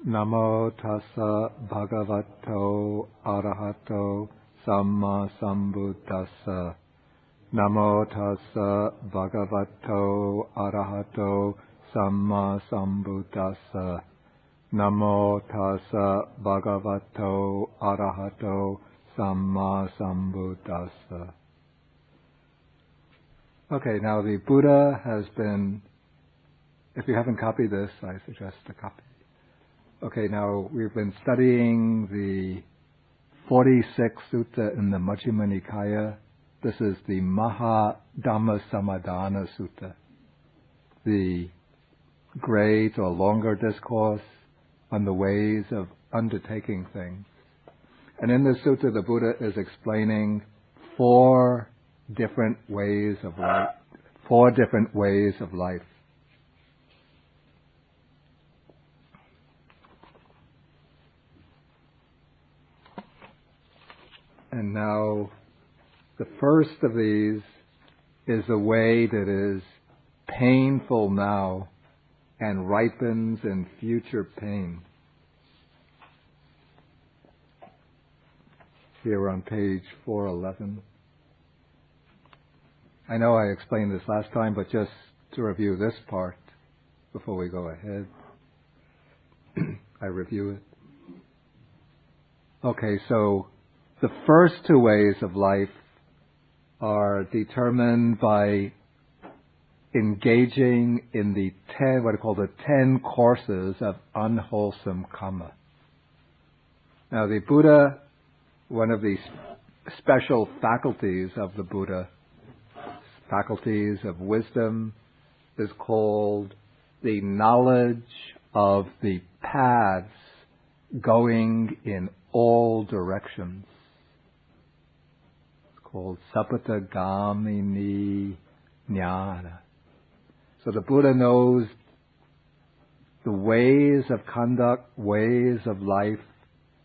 Namo tassa bhagavato arahato samma sambuddhassa. Namo tassa bhagavato arahato samma sambuddhassa. Namo tassa bhagavato arahato samma sambuddhassa. Okay, now the Buddha has been, if you haven't copied this, I suggest a copy. Okay, now we've been studying the 46th Sutta in the Majjhima Nikaya. This is the Mahādhammasamādāna Sutta, the great or longer discourse on the ways of undertaking things. And in this sutta, the Buddha is explaining four different ways of life. And now, the first of these is a way that is painful now and ripens in future pain. Here on page 411. I know I explained this last time, but just to review this part before we go ahead, I review it. Okay, so the first two ways of life are determined by engaging in the 10 courses of unwholesome karma. Now the Buddha, one of the special faculties of the Buddha, faculties of wisdom, is called the knowledge of the paths going in all directions. It's called Sappatagamini Jnana. So the Buddha knows the ways of conduct, ways of life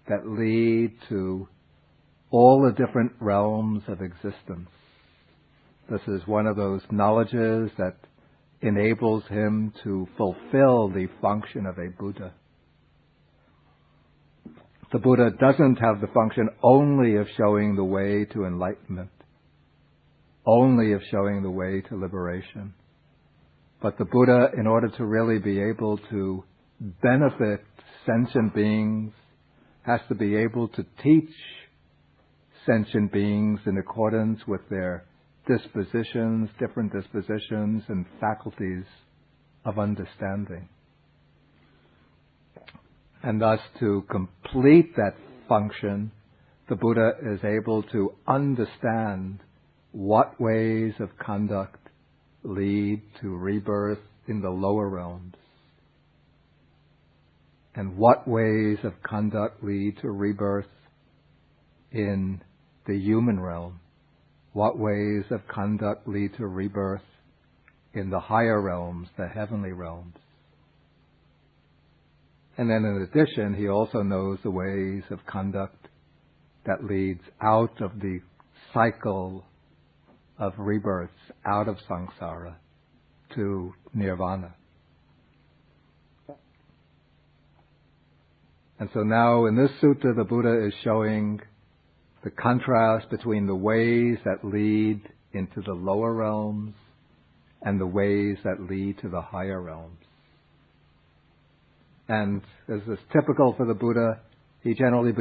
that lead to all the different realms of existence. This is one of those knowledges that enables him to fulfill the function of a Buddha. The Buddha doesn't have the function only of showing the way to enlightenment, only of showing the way to liberation. But the Buddha, in order to really be able to benefit sentient beings, has to be able to teach sentient beings in accordance with their dispositions, different dispositions and faculties of understanding. And thus, to complete that function, the Buddha is able to understand what ways of conduct lead to rebirth in the lower realms, and what ways of conduct lead to rebirth in the human realm, what ways of conduct lead to rebirth in the higher realms, the heavenly realms. And then in addition, he also knows the ways of conduct that leads out of the cycle of rebirths, out of samsara to nirvana. And so now in this sutta, the Buddha is showing the contrast between the ways that lead into the lower realms and the ways that lead to the higher realms. And as is typical for the Buddha, he generally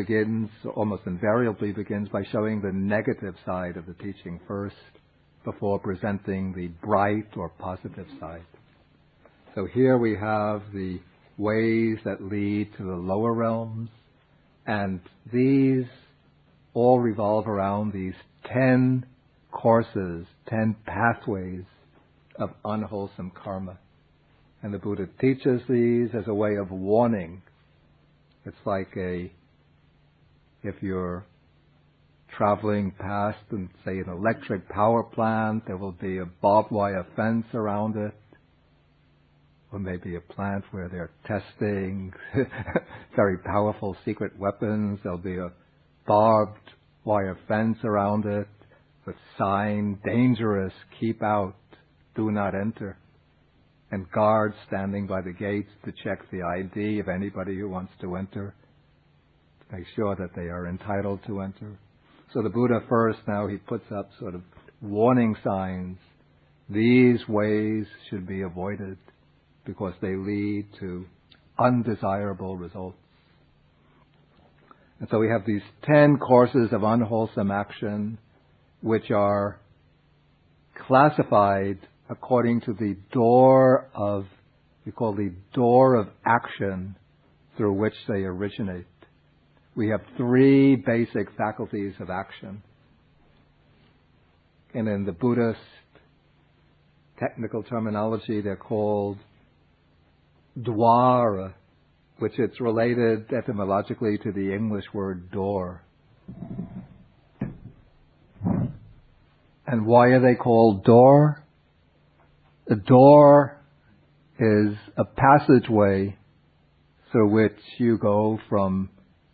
almost invariably begins by showing the negative side of the teaching first, before presenting the bright or positive side. So here we have the ways that lead to the lower realms, and these all revolve around these 10 courses, 10 pathways of unwholesome karma. And the Buddha teaches these as a way of warning. It's like if you're traveling past, and say, an electric power plant, there will be a barbed wire fence around it. Or maybe a plant where they're testing very powerful secret weapons. There'll be a barbed wire fence around it with sign, dangerous, keep out, do not enter. and guards standing by the gates to check the ID of anybody who wants to enter, to make sure that they are entitled to enter. So the Buddha first, now he puts up sort of warning signs. These ways should be avoided because they lead to undesirable results. And so we have these 10 courses of unwholesome action, which are classified according to the door of, we call the door of action through which they originate. We have 3 basic faculties of action. And in the Buddhist technical terminology, they're called dwara, which it's related etymologically to the English word door. And why are they called door? A door is a passageway through which you go from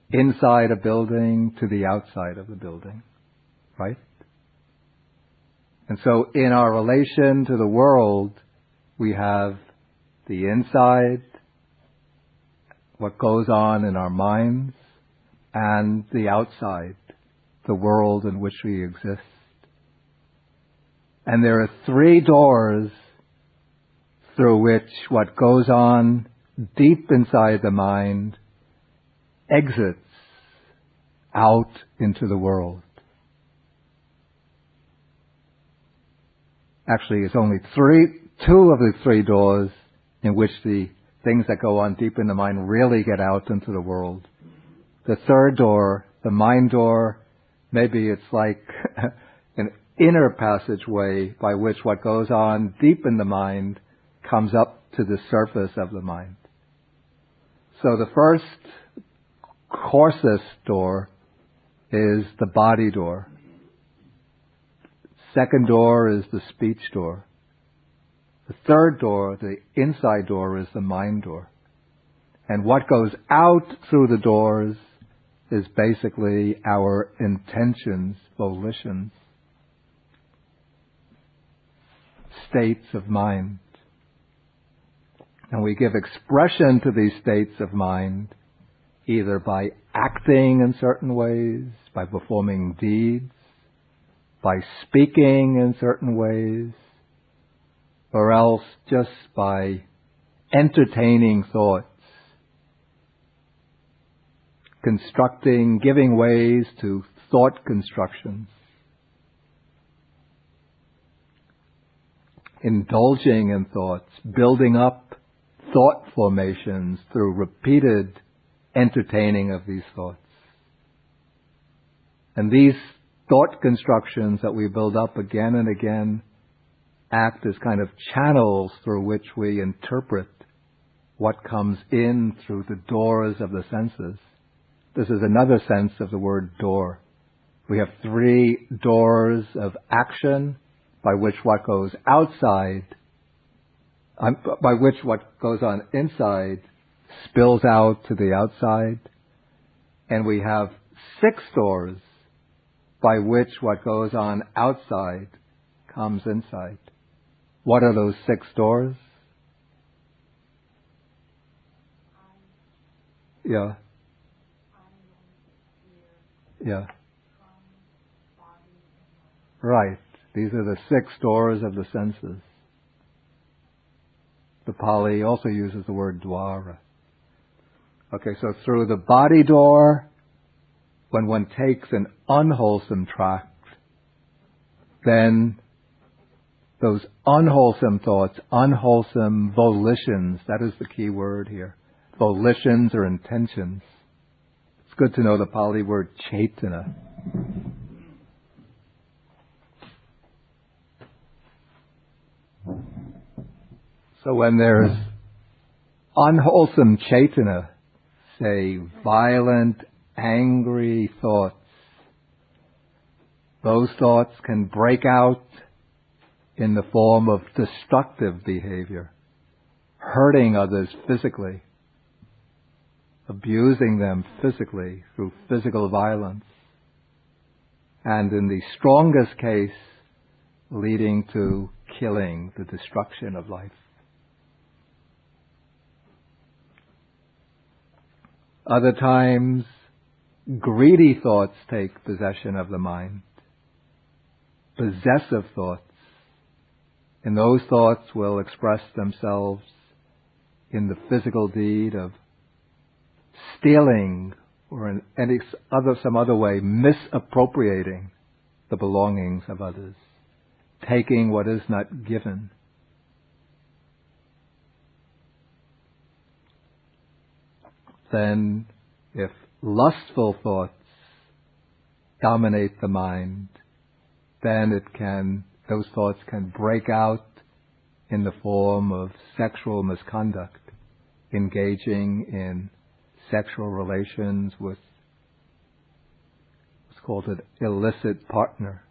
inside a building to the outside of the building, right? And so in our relation to the world, we have the inside, what goes on in our minds, and the outside, the world in which we exist. And there are 3 doors through which what goes on deep inside the mind exits out into the world. Actually, it's only 2 of the 3 doors in which the things that go on deep in the mind really get out into the world. The 3rd door, the mind door, maybe it's like an inner passageway by which what goes on deep in the mind comes up to the surface of the mind. So the first coarsest door is the body door. Second door is the speech door. The 3rd door, the inside door, is the mind door. And what goes out through the doors is basically our intentions, volitions, states of mind. And we give expression to these states of mind either by acting in certain ways, by performing deeds, by speaking in certain ways, or else just by entertaining thoughts, constructing, giving ways to thought constructions, indulging in thoughts, building up thought formations through repeated entertaining of these thoughts. And these thought constructions that we build up again and again act as kind of channels through which we interpret what comes in through the doors of the senses. This is another sense of the word door. We have 3 doors of action by which what goes outside, by which what goes on inside spills out to the outside. And we have 6 doors by which what goes on outside comes inside. What are those 6 doors? Yeah. Yeah. Right. These are the 6 doors of the senses. The Pali also uses the word dwara. Okay, so through the body door, when one takes an unwholesome tract, then those unwholesome thoughts, unwholesome volitions, that is the key word here. Volitions or intentions. It's good to know the Pali word cetana. So when there's unwholesome cetana, say violent, angry thoughts, those thoughts can break out in the form of destructive behavior, hurting others physically, abusing them physically through physical violence, and in the strongest case, leading to killing, the destruction of life. Other times, greedy thoughts take possession of the mind. Possessive thoughts. And those thoughts will express themselves in the physical deed of stealing or in some other way misappropriating the belongings of others, taking what is not given. Then, if lustful thoughts dominate the mind, then those thoughts can break out in the form of sexual misconduct, engaging in sexual relations with what's called an illicit partner.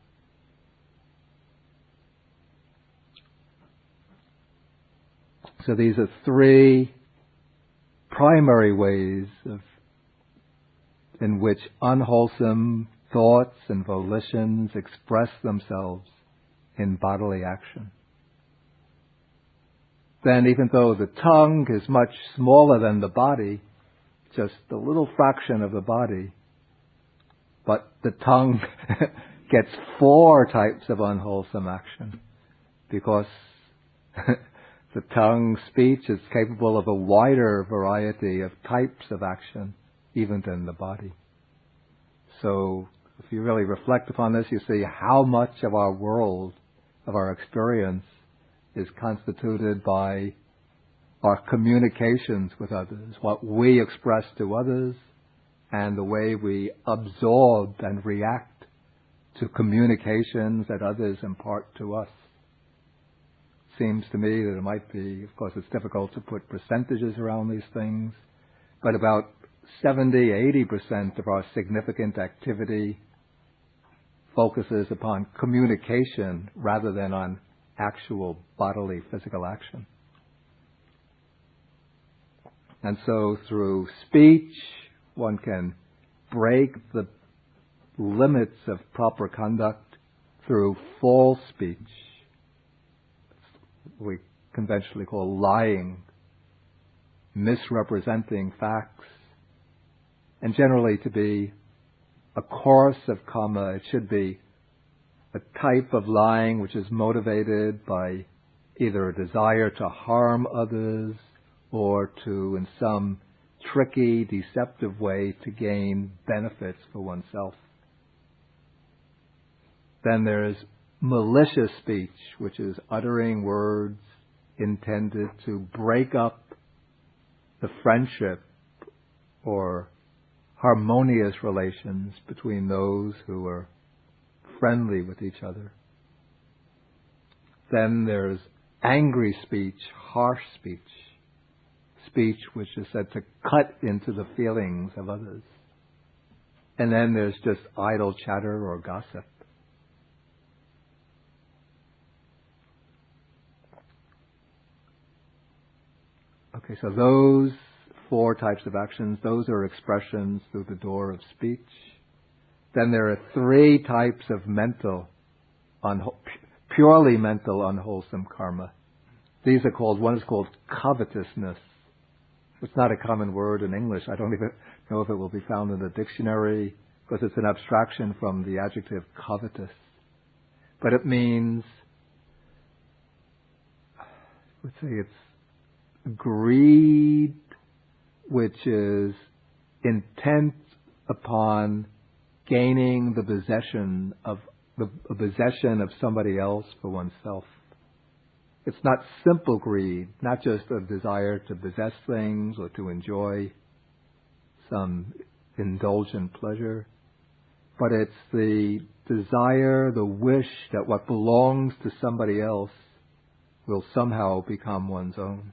So these are three primary ways in which unwholesome thoughts and volitions express themselves in bodily action. Then, even though the tongue is much smaller than the body, just a little fraction of the body, but the tongue gets 4 types of unwholesome action because the tongue speech is capable of a wider variety of types of action even than the body. So if you really reflect upon this, you see how much of our world, of our experience, is constituted by our communications with others, what we express to others, and the way we absorb and react to communications that others impart to us. Seems to me that it might be, of course it's difficult to put percentages around these things, but about 70-80% of our significant activity focuses upon communication rather than on actual bodily physical action. And so through speech, one can break the limits of proper conduct through false speech. We conventionally call lying, misrepresenting facts, and generally to be a course of karma, it should be a type of lying which is motivated by either a desire to harm others or to, in some tricky, deceptive way, to gain benefits for oneself. Then there's malicious speech, which is uttering words intended to break up the friendship or harmonious relations between those who are friendly with each other. Then there's angry speech, harsh speech, speech which is said to cut into the feelings of others. And then there's just idle chatter or gossip. Okay, so those 4 types of actions, those are expressions through the door of speech. Then there are 3 types of purely mental unwholesome karma. These are called, one is called covetousness. It's not a common word in English. I don't even know if it will be found in the dictionary because it's an abstraction from the adjective covetous. But it means, let's say it's greed, which is intent upon gaining the possession of somebody else for oneself. It's not simple greed, not just a desire to possess things or to enjoy some indulgent pleasure, but it's the desire, the wish that what belongs to somebody else will somehow become one's own.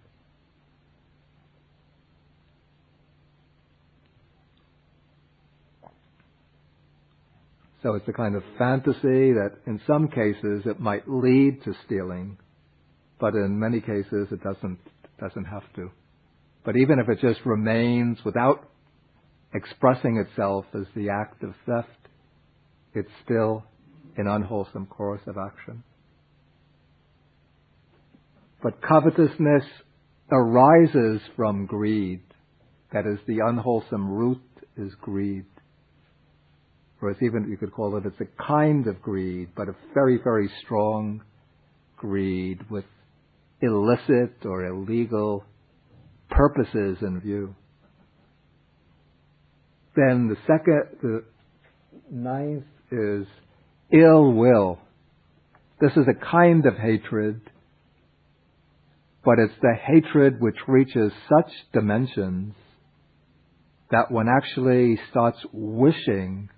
So it's a kind of fantasy that in some cases it might lead to stealing, but in many cases it doesn't have to. But even if it just remains without expressing itself as the act of theft, it's still an unwholesome course of action. But covetousness arises from greed. That is, the unwholesome root is greed. Or it's even, you could call it's a kind of greed, but a very, very strong greed with illicit or illegal purposes in view. Then the ninth is ill will. This is a kind of hatred, but it's the hatred which reaches such dimensions that one actually starts wishing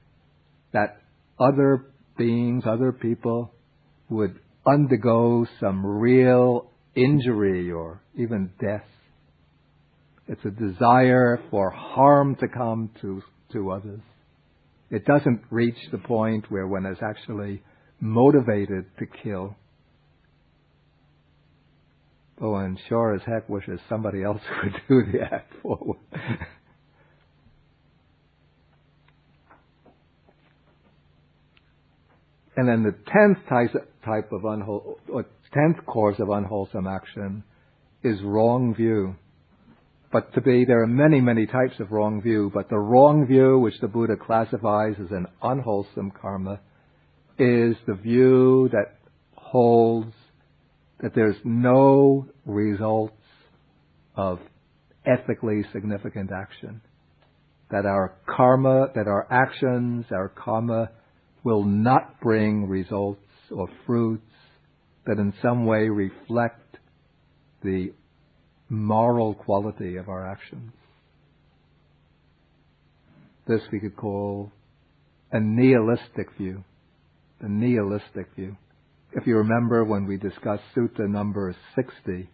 that other beings, other people would undergo some real injury or even death. It's a desire for harm to come to others. It doesn't reach the point where one is actually motivated to kill. But one sure as heck wishes somebody else would do the act for one. And then the 10th course of unwholesome action is wrong view. But there are many, many types of wrong view, but the wrong view, which the Buddha classifies as an unwholesome karma, is the view that holds that there's no results of ethically significant action. That our karma, that our actions, our karma, will not bring results or fruits that in some way reflect the moral quality of our actions. This we could call a nihilistic view. The nihilistic view. If you remember when we discussed Sutta number 60,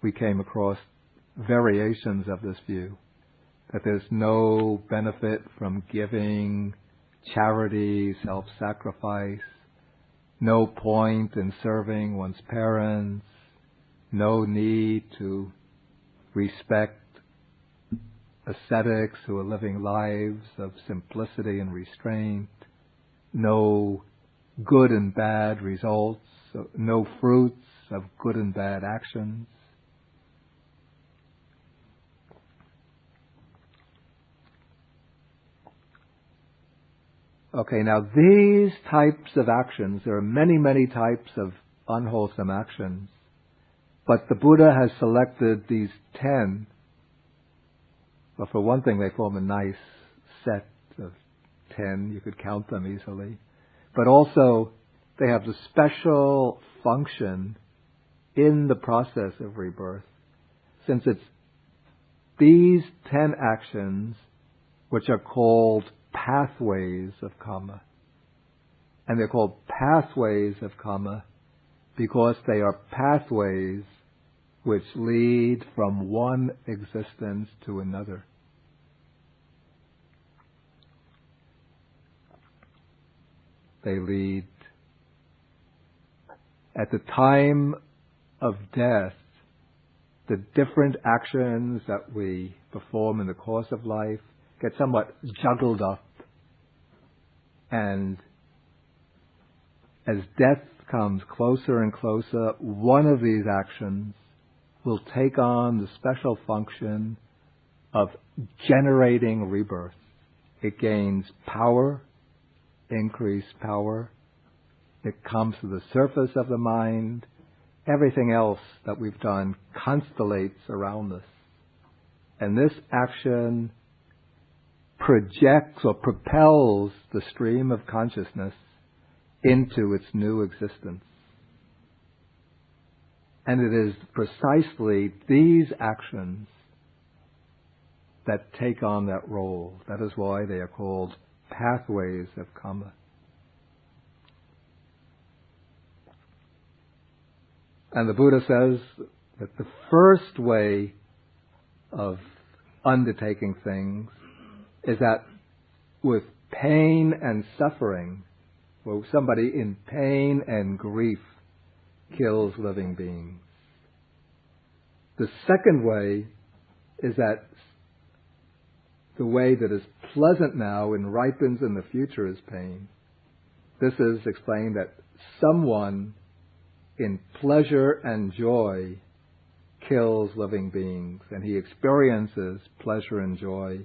we came across variations of this view. That there's no benefit from giving, charity, self-sacrifice, no point in serving one's parents, no need to respect ascetics who are living lives of simplicity and restraint, no good and bad results, no fruits of good and bad actions. Okay, now these types of actions, there are many, many types of unwholesome actions, but the Buddha has selected these 10. Well, for one thing, they form a nice set of 10. You could count them easily. But also, they have the special function in the process of rebirth. Since it's these 10 actions which are called pathways of karma. And they're called pathways of karma because they are pathways which lead from one existence to another. They lead at the time of death, the different actions that we perform in the course of life get somewhat juggled up. And as death comes closer and closer, one of these actions will take on the special function of generating rebirth. It gains power, increased power. It comes to the surface of the mind. Everything else that we've done constellates around us. And this action projects or propels the stream of consciousness into its new existence. And it is precisely these actions that take on that role. That is why they are called pathways of karma. And the Buddha says that the first way of undertaking things is that with pain and suffering, where somebody in pain and grief kills living beings. The second way is that the way that is pleasant now and ripens in the future is pain. This is explained that someone in pleasure and joy kills living beings, and he experiences pleasure and joy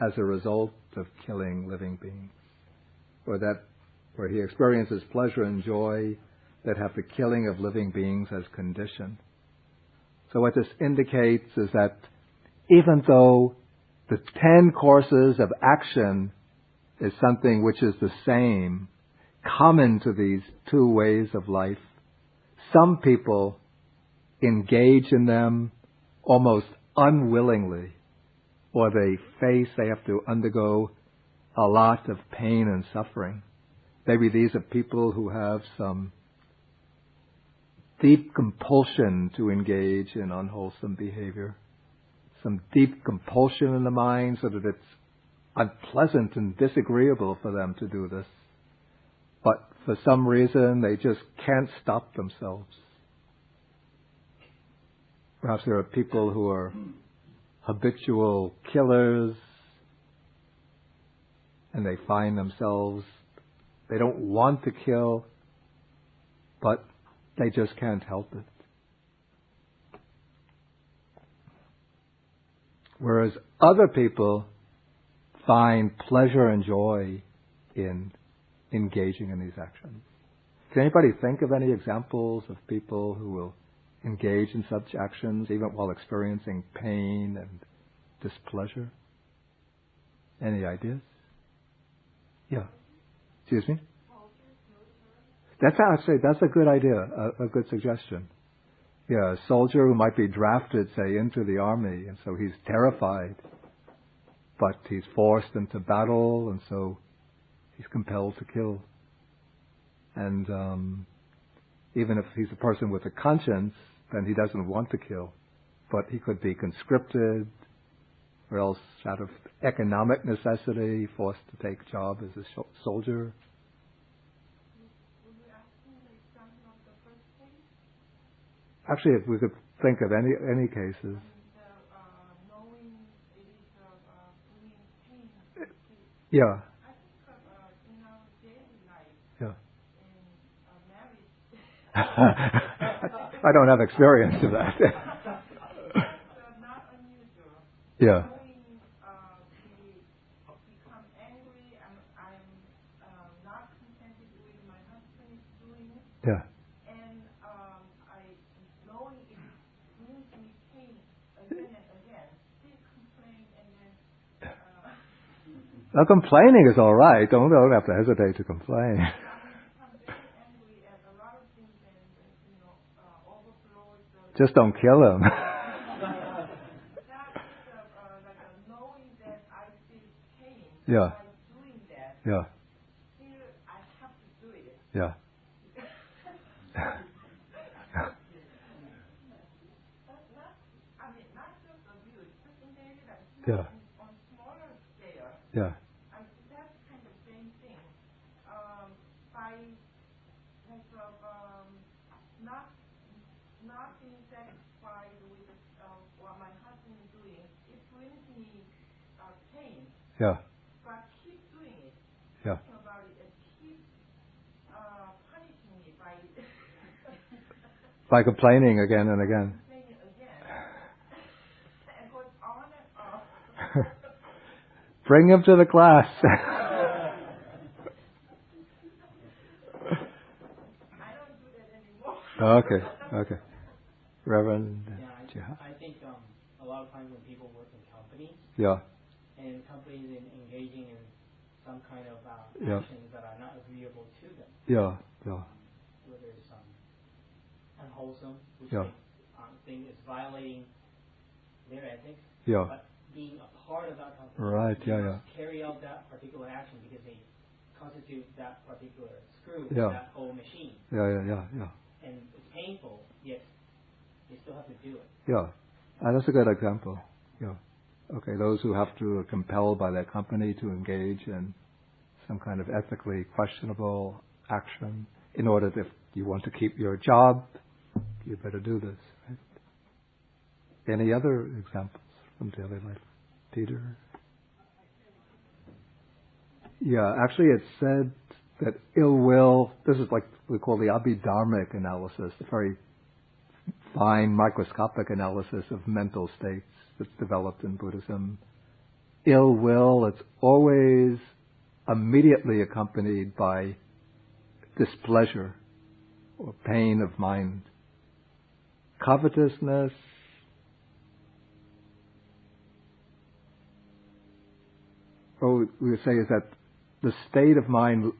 as a result of killing living beings. Or that where he experiences pleasure and joy that have the killing of living beings as condition. So what this indicates is that even though the 10 courses of action is something which is the same, common to these two ways of life, some people engage in them almost unwillingly, or they have to undergo a lot of pain and suffering. Maybe these are people who have some deep compulsion to engage in unwholesome behavior, some deep compulsion in the mind so that it's unpleasant and disagreeable for them to do this. But for some reason, they just can't stop themselves. Perhaps there are people who are habitual killers, and they find themselves, they don't want to kill, but they just can't help it. Whereas other people find pleasure and joy in engaging in these actions. Can anybody think of any examples of people who will engage in such actions even while experiencing pain and displeasure? Any ideas? Yeah. Excuse me? That's a good idea, a good suggestion. Yeah, a soldier who might be drafted, say, into the army, and so he's terrified, but he's forced into battle, and so he's compelled to kill. And even if he's a person with a conscience, then he doesn't want to kill, but he could be conscripted, or else out of economic necessity, forced to take a job as a soldier. Actually, if we could think of any cases. Knowing it is bringing pain. Yeah. I think in our daily life, Yeah. in marriage. I don't have experience of that. That's not unusual. Yeah. Knowing we become angry, I'm not contented with my husband is doing it. Yeah. Now, complaining is all right. Don't have to hesitate to complain. Just don't kill him. Yeah. Yeah. Yeah. Yeah. Yeah. That's kind of same thing. By not being satisfied with what my husband is doing, it brings me pain. Yeah. But keep doing it. Yeah. Thinking about it and keep punishing me by complaining again and again. And goes on and on. Bring him to the class. I don't do that anymore. Okay. Reverend? I think a lot of times when people work in companies, and companies engaging in some kind of actions that are not agreeable to them, whether it's unwholesome, which they think is violating their ethics, but being a part of that company, must carry out that particular action because they constitute that particular screw, that whole machine. And it's painful, yet they still have to do it. That's a good example. Okay, those who have to are compelled by their company to engage in some kind of ethically questionable action in order that if you want to keep your job, you better do this. Right? Any other examples from daily life? Peter? Actually it's said that ill will, this is like we call the Abhidharmic analysis, the very fine microscopic analysis of mental states that's developed in Buddhism. Ill will, it's always immediately accompanied by displeasure or pain of mind. Covetousness, what we would say is that the state of mind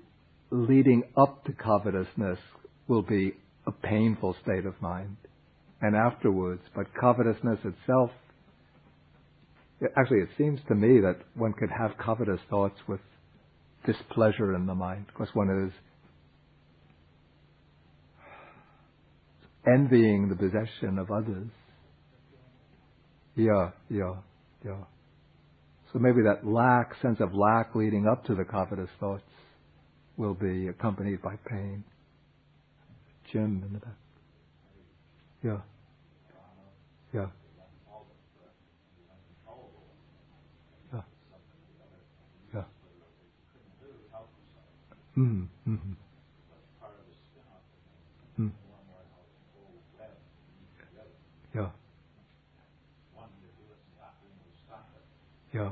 leading up to covetousness will be a painful state of mind, and afterwards, but covetousness itself, actually it seems to me that one could have covetous thoughts with displeasure in the mind, because one is envying the possession of others. Yeah. So maybe that sense of lack leading up to the covetous thoughts will be accompanied by pain. Jim in the back. Yeah. Yeah. Yeah. Mm-hmm. Mm-hmm. Mm. Yeah. Yeah.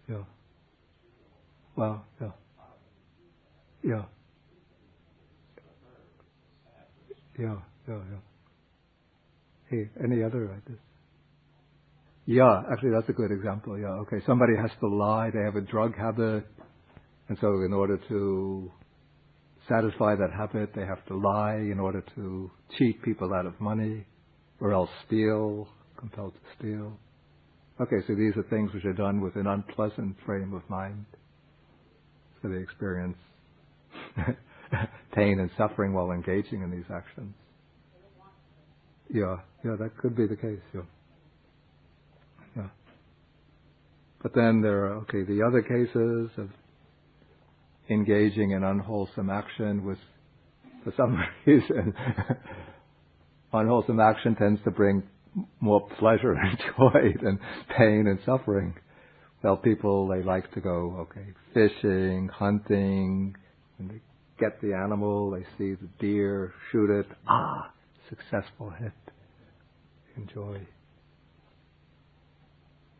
Yeah. Well, yeah. Hey, any other ideas? Yeah, actually that's a good example. Yeah, okay. Somebody has to lie, they have a drug habit, and so in order to satisfy that habit, they have to lie in order to cheat people out of money, or else steal, compelled to steal. Okay, so these are things which are done with an unpleasant frame of mind. So they experience pain and suffering while engaging in these actions. Yeah, that could be the case, yeah. But then there are, the other cases of engaging in unwholesome action with, for some reason, unwholesome action tends to bring more pleasure and joy than pain and suffering. Well, people, they like to go, fishing, hunting, and they get the animal, they see the deer, shoot it, successful hit, enjoy.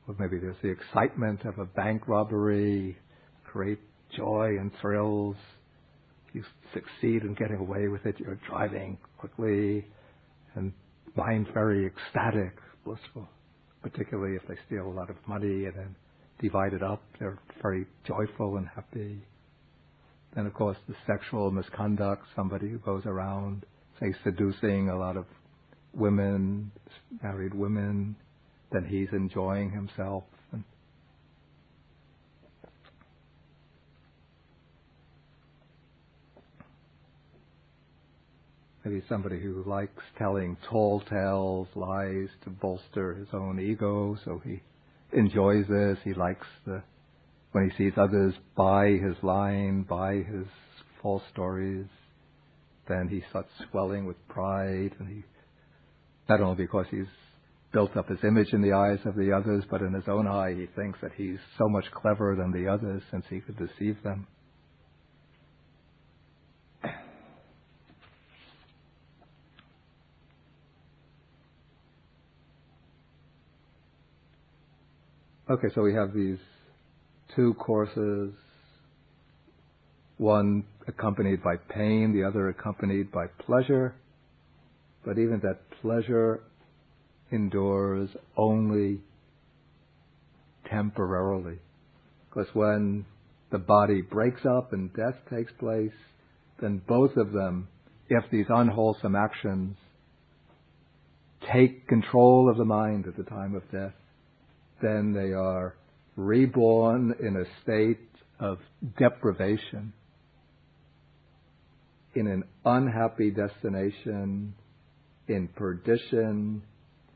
Or maybe there's the excitement of a bank robbery, great joy and thrills. You succeed in getting away with it, you're driving quickly, and mind very ecstatic, blissful. Particularly if they steal a lot of money and then divide it up, they're very joyful and happy. Then, of course, the sexual misconduct, somebody who goes around, say, seducing a lot of women, married women, then he's enjoying himself. And maybe somebody who likes telling tall tales, lies to bolster his own ego, so he enjoys this. He likes when he sees others buy his lying, buy his false stories, then he starts swelling with pride, and he, not only because he's built up his image in the eyes of the others, but in his own eye he thinks that he's so much cleverer than the others since he could deceive them. Okay, so we have these two courses, one accompanied by pain, the other accompanied by pleasure. But even that pleasure endures only temporarily. Because when the body breaks up and death takes place, then both of them, if these unwholesome actions take control of the mind at the time of death, then they are reborn in a state of deprivation, in an unhappy destination, in perdition,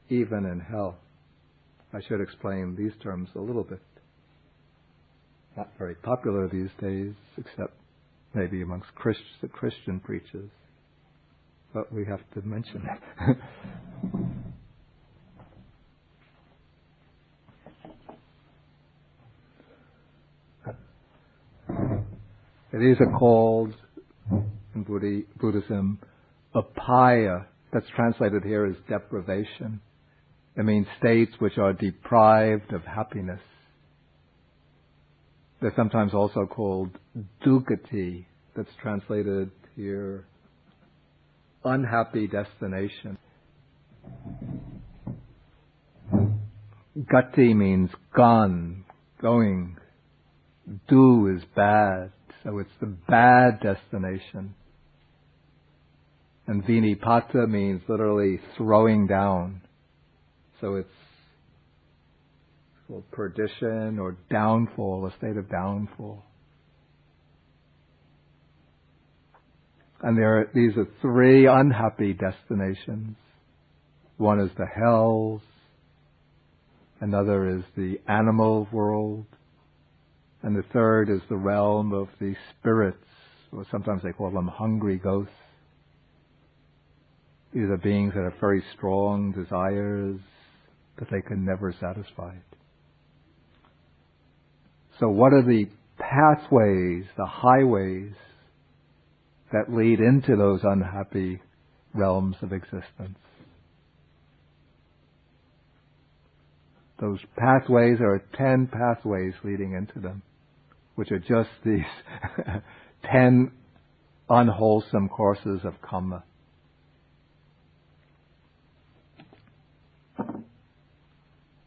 even in hell. I should explain these terms a little bit. Not very popular these days, except maybe amongst the Christian preachers. But we have to mention it. These are called, in Buddhism, upaya, that's translated here as deprivation. It means states which are deprived of happiness. They're sometimes also called dukkati, that's translated here unhappy destination. Gati means gone, going. Du is bad, so it's the bad destination. And vinipata means literally throwing down. So it's called perdition or downfall, a state of downfall. And these are three unhappy destinations. One is the hells, another is the animal world, and the third is the realm of the spirits, or sometimes they call them hungry ghosts. These are beings that have very strong desires that they can never satisfy. So what are the pathways, the highways that lead into those unhappy realms of existence? Those pathways, there are 10 pathways leading into them, which are just these 10 unwholesome courses of karma.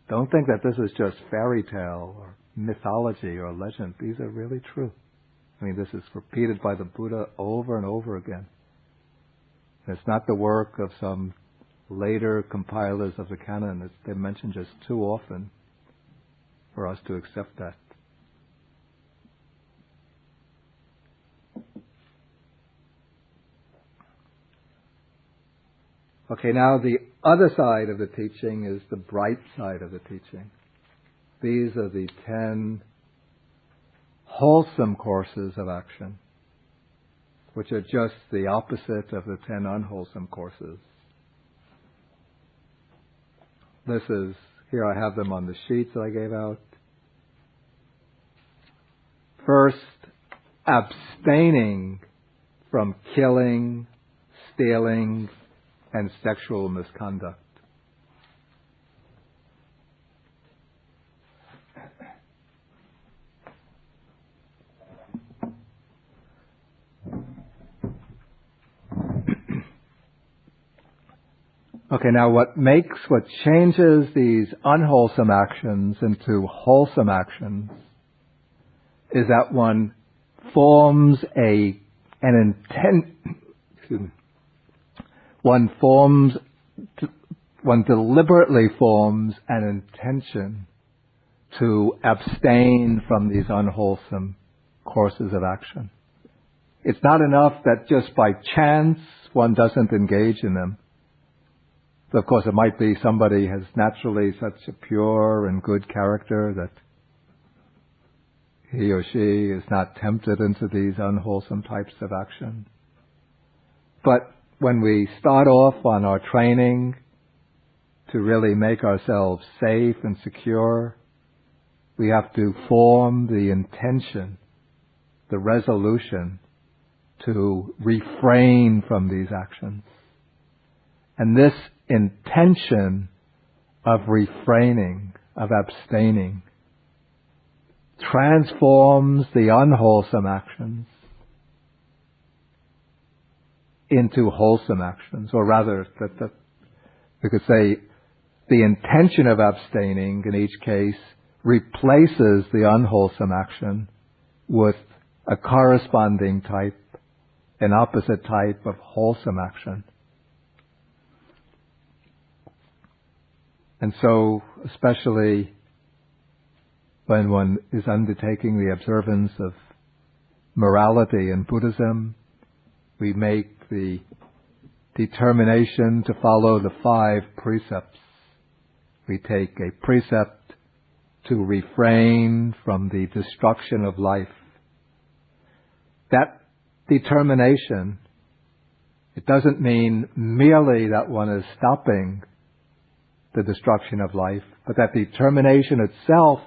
Don't think that this is just fairy tale or mythology or legend. These are really true. I mean, this is repeated by the Buddha over and over again. And it's not the work of some later compilers of the canon. They're mentioned just too often for us to accept that. Okay, now the other side of the teaching is the bright side of the teaching. These are the 10 wholesome courses of action, which are just the opposite of the 10 unwholesome courses. This is, here I have them on the sheets that I gave out. First, abstaining from killing, stealing, and sexual misconduct. Okay, now what changes these unwholesome actions into wholesome actions is that one forms one deliberately forms an intention to abstain from these unwholesome courses of action. It's not enough that just by chance one doesn't engage in them. So of course, it might be somebody has naturally such a pure and good character that he or she is not tempted into these unwholesome types of action. But when we start off on our training to really make ourselves safe and secure, we have to form the intention, the resolution to refrain from these actions. And this intention of refraining, of abstaining, transforms the unwholesome actions into wholesome actions, or rather, we could say the intention of abstaining in each case replaces the unwholesome action with a corresponding type, an opposite type of wholesome action. And so, especially when one is undertaking the observance of morality in Buddhism, we make the determination to follow the 5 precepts. We take a precept to refrain from the destruction of life. That determination, it doesn't mean merely that one is stopping the destruction of life, but that determination itself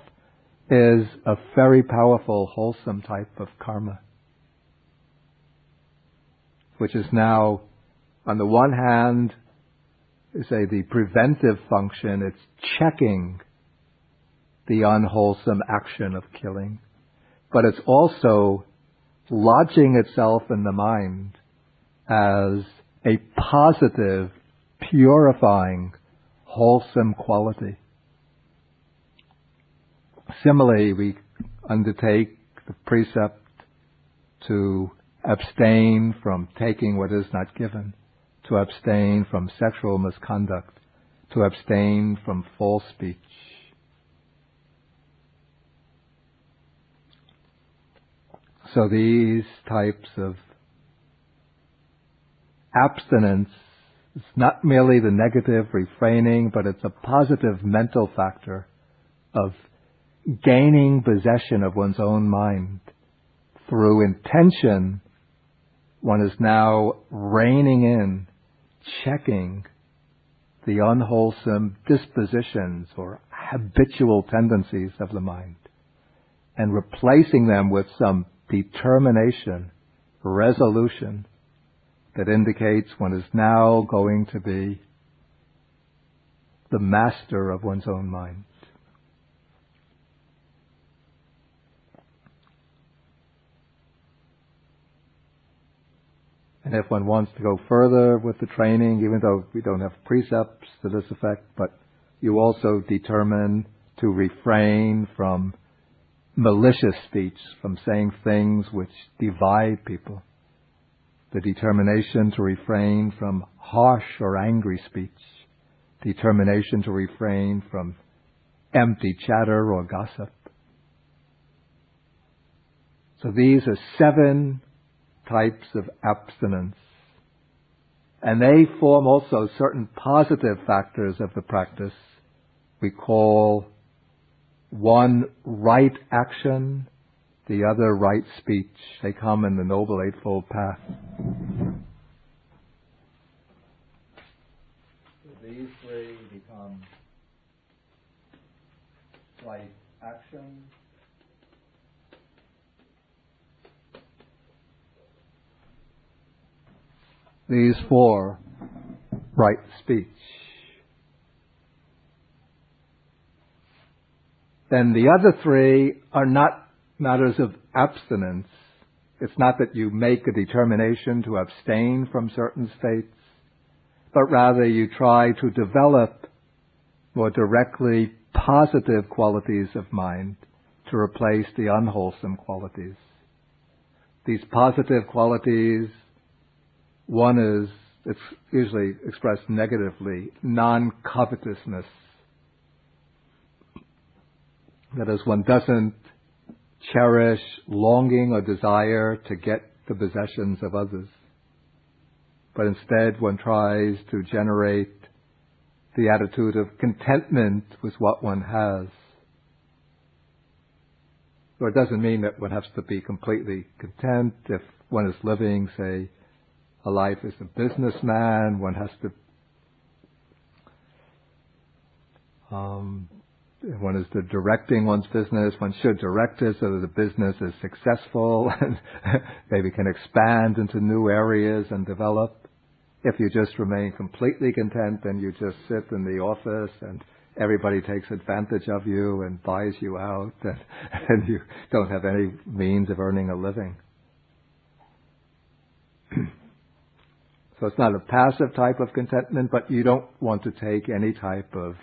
is a very powerful, wholesome type of karma. which is now, on the one hand, say the preventive function, it's checking the unwholesome action of killing, but it's also lodging itself in the mind as a positive, purifying, wholesome quality. Similarly, we undertake the precept to abstain from taking what is not given, to abstain from sexual misconduct, to abstain from false speech. So these types of abstinence, it's not merely the negative refraining, but it's a positive mental factor of gaining possession of one's own mind. Through intention, one is now reining in, checking the unwholesome dispositions or habitual tendencies of the mind, and replacing them with some determination, resolution, that indicates one is now going to be the master of one's own mind. And if one wants to go further with the training, even though we don't have precepts to this effect, but you also determine to refrain from malicious speech, from saying things which divide people. The determination to refrain from harsh or angry speech. Determination to refrain from empty chatter or gossip. So these are 7 types of abstinence. And they form also certain positive factors of the practice. We call one right action, the other right speech. They come in the Noble Eightfold Path. So these 3 become right action, these 4 right speech. Then the other 3 are not matters of abstinence. It's not that you make a determination to abstain from certain states, but rather you try to develop more directly positive qualities of mind to replace the unwholesome qualities. These positive qualities, one is, it's usually expressed negatively, non-covetousness. That is, one doesn't cherish longing or desire to get the possessions of others, but instead one tries to generate the attitude of contentment with what one has. So it doesn't mean that one has to be completely content. If one is living, say, a life as a businessman, one has to one is directing one's business, one should direct it so that the business is successful and maybe can expand into new areas and develop. If you just remain completely content, then you just sit in the office and everybody takes advantage of you and buys you out, and you don't have any means of earning a living. So it's not a passive type of contentment, but you don't want to take any type of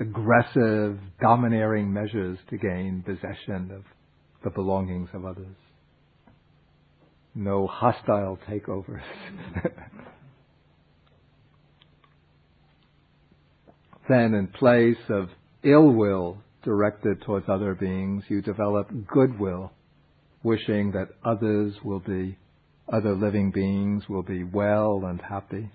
aggressive, domineering measures to gain possession of the belongings of others. No hostile takeovers. Then, in place of ill will directed towards other beings, you develop goodwill, wishing that other living beings will be well and happy.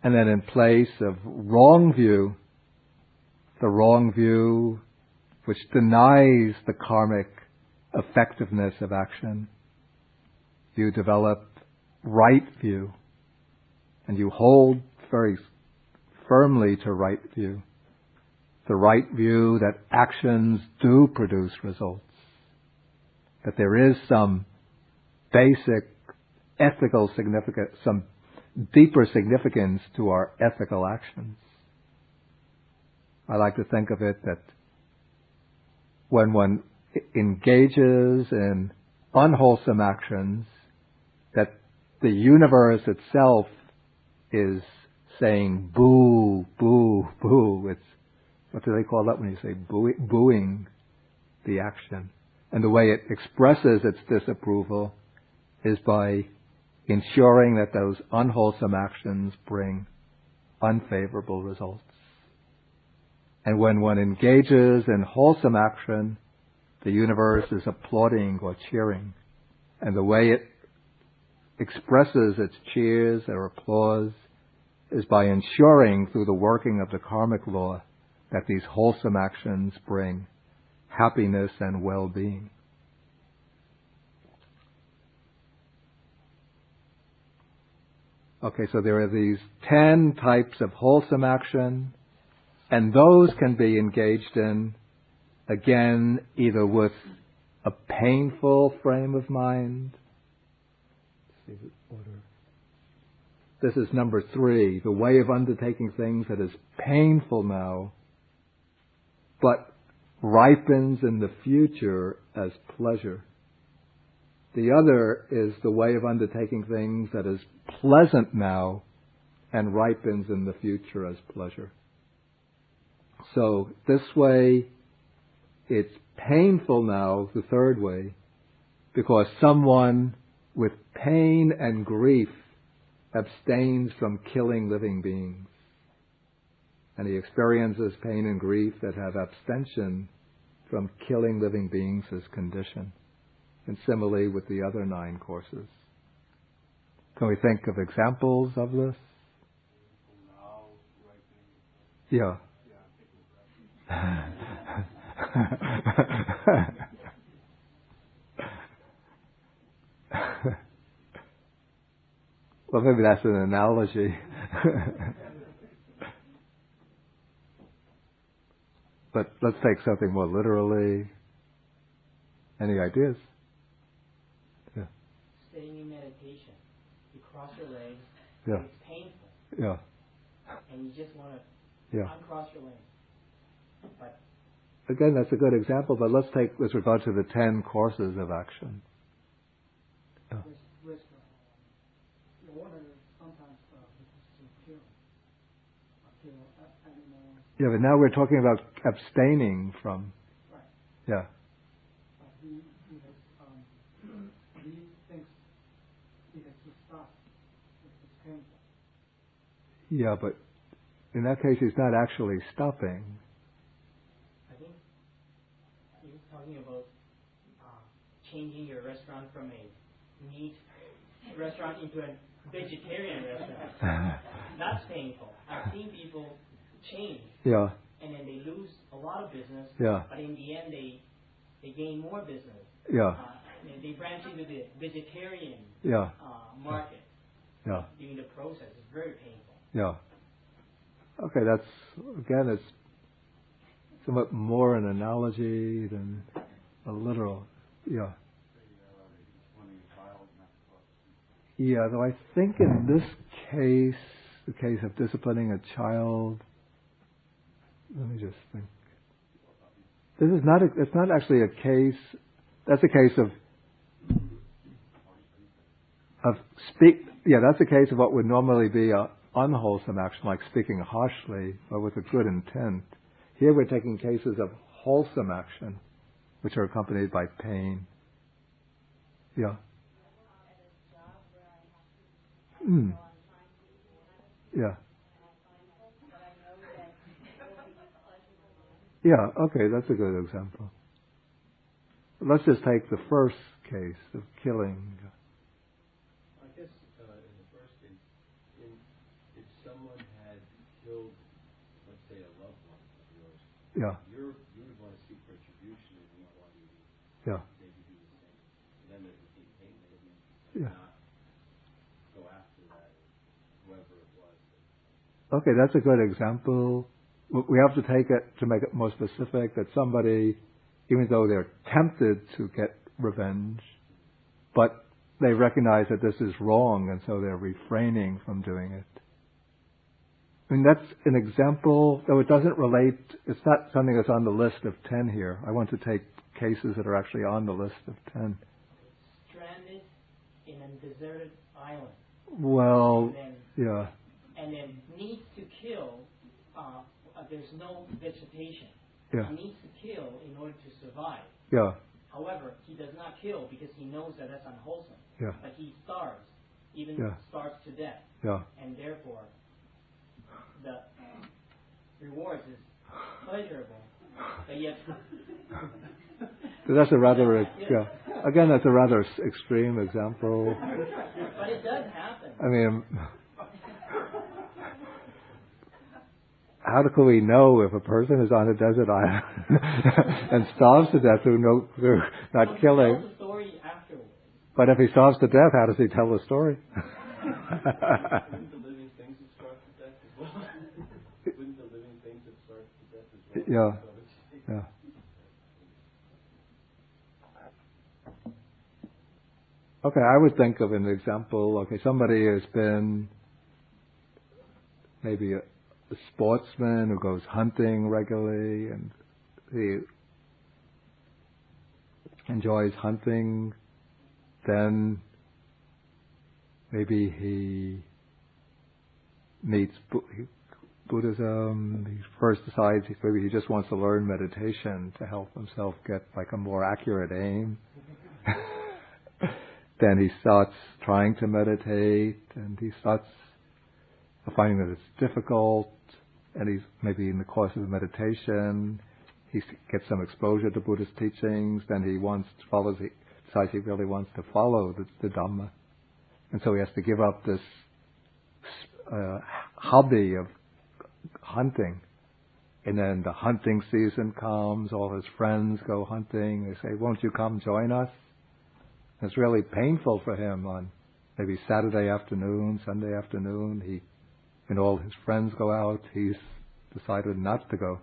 And then in place of wrong view, the wrong view which denies the karmic effectiveness of action, you develop right view, and you hold very firmly to right view. The right view that actions do produce results. that there is some basic ethical significance, some deeper significance to our ethical actions. I like to think of it that when one engages in unwholesome actions, that the universe itself is saying boo, boo, boo. It's, what do they call that when you say booing the action? And the way it expresses its disapproval is by ensuring that those unwholesome actions bring unfavorable results. And when one engages in wholesome action, the universe is applauding or cheering. And the way it expresses its cheers or applause is by ensuring through the working of the karmic law that these wholesome actions bring happiness and well-being. Okay, so there are these 10 types of wholesome action, and those can be engaged in, again, either with a painful frame of mind. Let's see the order. This is number 3, the way of undertaking things that is painful now, but ripens in the future as pleasure. The other is the way of undertaking things that is pleasant now and ripens in the future as pleasure. So this way, it's painful now, the third way, because someone with pain and grief abstains from killing living beings. And he experiences pain and grief that have abstention from killing living beings as condition. And similarly with the other 9 courses. Can we think of examples of this? Yeah. Well, maybe that's an analogy. But let's take something more literally. Any ideas? Yeah. Staying in meditation, you cross your legs, yeah. and it's painful. Yeah. And you just want to uncross your legs. But again, that's a good example, but let's take with regard to the 10 courses of action. Yeah. Yeah, but now we're talking about abstaining from. Right. Yeah. He thinks he has to stop. It's painful. Yeah, but in that case, he's not actually stopping. I think you're talking about changing your restaurant from a meat restaurant into a vegetarian restaurant. That's painful. I've seen people change. Yeah. And then they lose a lot of business. Yeah. But in the end, they gain more business. Yeah. They branch into the vegetarian market. Yeah. During the process, it's very painful. Yeah. Okay, it's somewhat more an analogy than a literal. Yeah. Yeah, though I think in this case, the case of disciplining a child, let me just think. It's not actually a case, that's a case of that's a case of what would normally be a unwholesome action, like speaking harshly, but with a good intent. Here we're taking cases of wholesome action, which are accompanied by pain. Yeah. Yeah. Yeah, okay, that's a good example. Let's just take the first case of killing. I guess in the first case, if someone had killed, let's say, a loved one of yours, you would want to seek retribution and you want to maybe do the same. And then there would be pain that would not go after that, whoever it was. Okay, that's a good example. We have to take it, to make it more specific, that somebody, even though they're tempted to get revenge. But they recognize that this is wrong, and so they're refraining from doing it. I mean, that's an example, though it doesn't relate, it's not something that's on the list of 10 here. I want to take cases that are actually on the list of 10. Stranded in a deserted island. Well, yeah. And then needs to kill, there's no vegetation. Yeah. He needs to kill in order to survive. Yeah. However, he does not kill because he knows that that's unwholesome. Yeah. But he starves, even starves to death. Yeah. And therefore, the rewards is pleasurable, but yet. So that's a rather, again, that's a rather extreme example. But it does happen. I mean, how can we know if a person is on a desert island and starves to death through not killing? He tells the story afterwards. But if he starves to death, how does he tell the story? Wouldn't the living things that starve to death as well? Wouldn't the living things that starve to death as well? Yeah. Yeah. Okay, I would think of an example. Okay, somebody has been maybe a sportsman who goes hunting regularly and he enjoys hunting. Then maybe he meets Buddhism. He first decides maybe he just wants to learn meditation to help himself get like a more accurate aim. Then he starts trying to meditate, and he starts finding that it's difficult, and he's maybe in the course of meditation, he gets some exposure to Buddhist teachings, then he decides he really wants to follow the Dhamma. And so he has to give up this hobby of hunting. And then the hunting season comes, all his friends go hunting, they say, "Won't you come join us?" It's really painful for him on maybe Saturday afternoon, Sunday afternoon. When all his friends go out, he's decided not to go.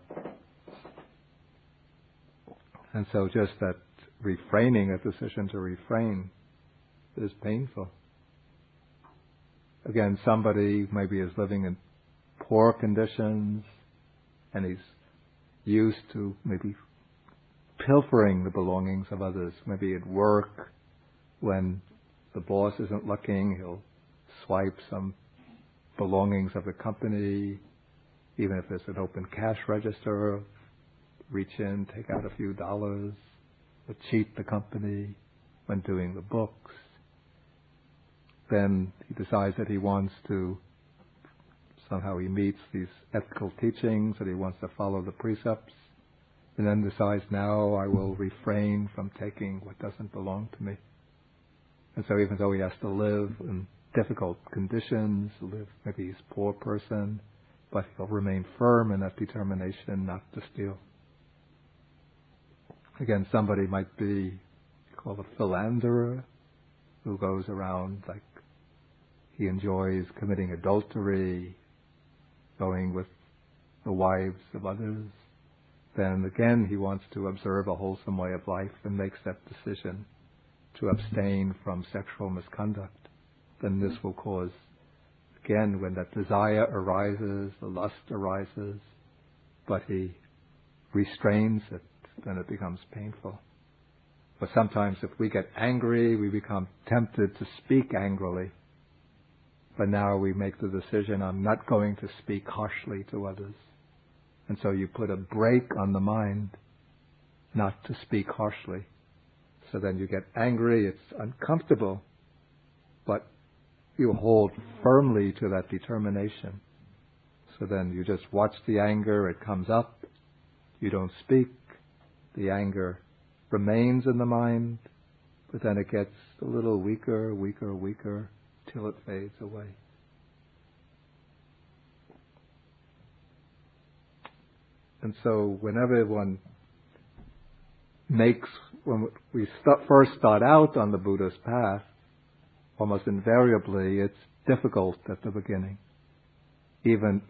And so just that refraining, a decision to refrain, is painful. Again, somebody maybe is living in poor conditions and he's used to maybe pilfering the belongings of others, maybe at work. When the boss isn't looking, he'll swipe some belongings of the company, even if there's an open cash register, reach in, take out a few dollars, or cheat the company when doing the books. Then he decides that he wants to, somehow he meets these ethical teachings, that he wants to follow the precepts, and then decides, now I will refrain from taking what doesn't belong to me. And so even though he has to live in difficult conditions, maybe he's a poor person, but he'll remain firm in that determination not to steal. Again, somebody might be called a philanderer, who goes around like he enjoys committing adultery, going with the wives of others. Then again, he wants to observe a wholesome way of life and makes that decision to abstain from sexual misconduct. Then this will cause, again, when that desire arises, the lust arises, but he restrains it, then it becomes painful. But sometimes if we get angry, we become tempted to speak angrily. But now we make the decision, I'm not going to speak harshly to others. And so you put a brake on the mind not to speak harshly. So then you get angry, it's uncomfortable, but you hold firmly to that determination. So then you just watch the anger, it comes up, you don't speak, the anger remains in the mind, but then it gets a little weaker, till it fades away. And so whenever one when we first start out on the Buddha's path, almost invariably it's difficult at the beginning. Even,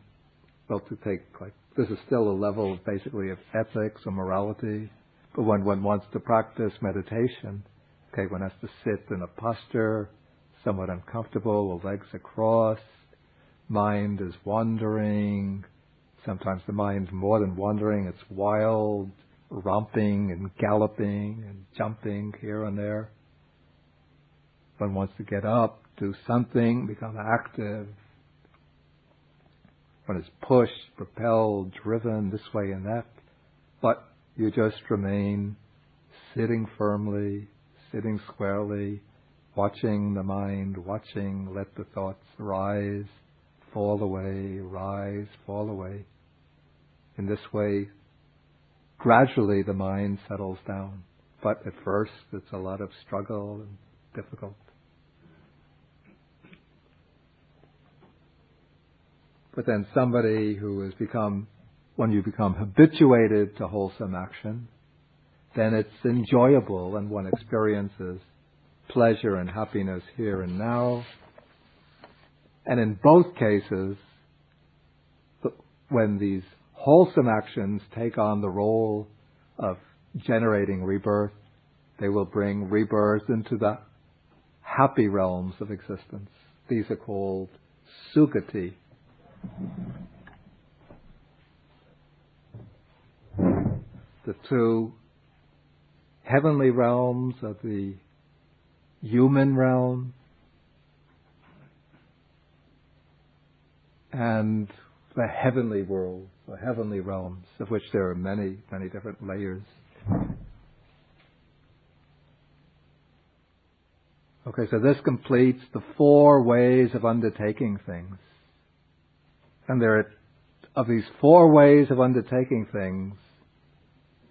this is still a level basically of ethics or morality, but when one wants to practice meditation, Okay, one has to sit in a posture, somewhat uncomfortable, with legs across. Mind is wandering. Sometimes the mind's more than wandering, it's wild, romping and galloping and jumping here and there. One wants to get up, do something, become active. One is pushed, propelled, driven this way and that. But you just remain sitting firmly, sitting squarely, watching the mind, watching, let the thoughts rise, fall away, rise, fall away. In this way, gradually the mind settles down. But at first, it's a lot of struggle and difficult. But then somebody who has become, when you become habituated to wholesome action, then it's enjoyable and one experiences pleasure and happiness here and now. And in both cases, when these wholesome actions take on the role of generating rebirth, they will bring rebirth into the happy realms of existence. These are called sukati. The two heavenly realms are the human realm and the heavenly world, the heavenly realms, of which there are many, many different layers. Okay, so this completes the 4 ways of undertaking things. And there are, of these 4 ways of undertaking things,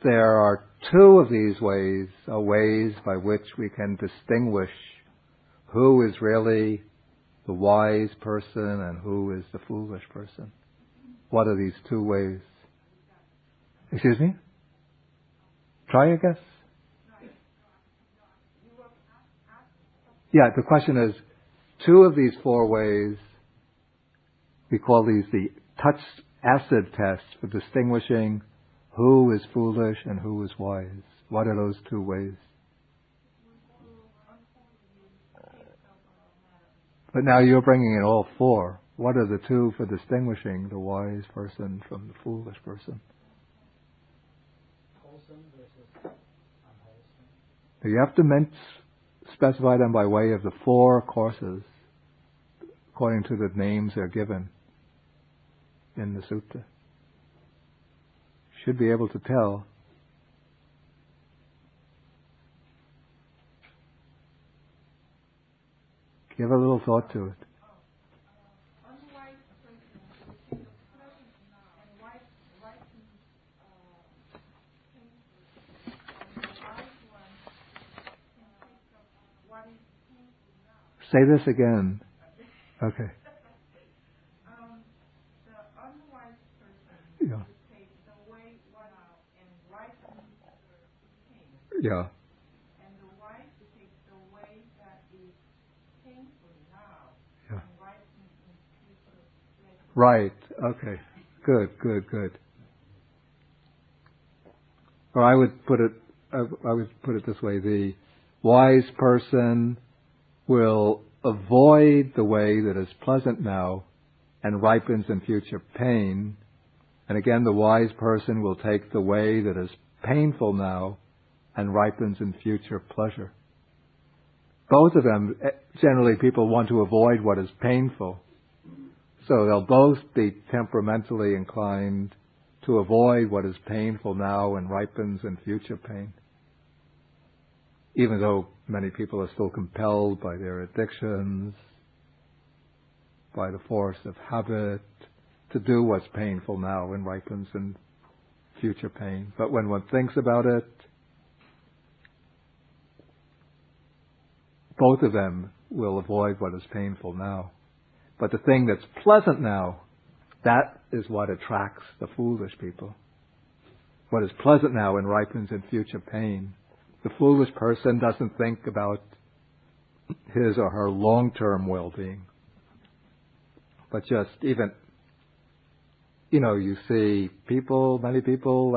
there are 2 of these ways are ways by which we can distinguish who is really the wise person and who is the foolish person. What are these 2 ways? Excuse me? Try your guess. Yeah, the question is, 2 of these 4 ways, we call these the touch acid test for distinguishing who is foolish and who is wise. What are those 2 ways? But now you're bringing in all 4. What are the 2 for distinguishing the wise person from the foolish person? Wholesome versus unwholesome. You have to specify them by way of the 4 courses, according to the names they're given in the Sutta. Should be able to tell. Give a little thought to it. Say this again. Okay. The unwise person Yeah. takes away what and ripens pain. Yeah. And the wise takes away that is painful now Yeah. and ripens in future pleasure. Right. Okay. Good. Or I would put it this way: the wise person will avoid the way that is pleasant now and ripens in future pain. And again, the wise person will take the way that is painful now and ripens in future pleasure. Both of them, generally people want to avoid what is painful. So they'll both be temperamentally inclined to avoid what is painful now and ripens in future pain. Even though many people are still compelled by their addictions, by the force of habit, to do what's painful now and ripens in future pain. But when one thinks about it, both of them will avoid what is painful now. But the thing that's pleasant now, that is what attracts the foolish people. What is pleasant now and ripens in future pain. The foolish person doesn't think about his or her long-term well-being. But just even, you see many people,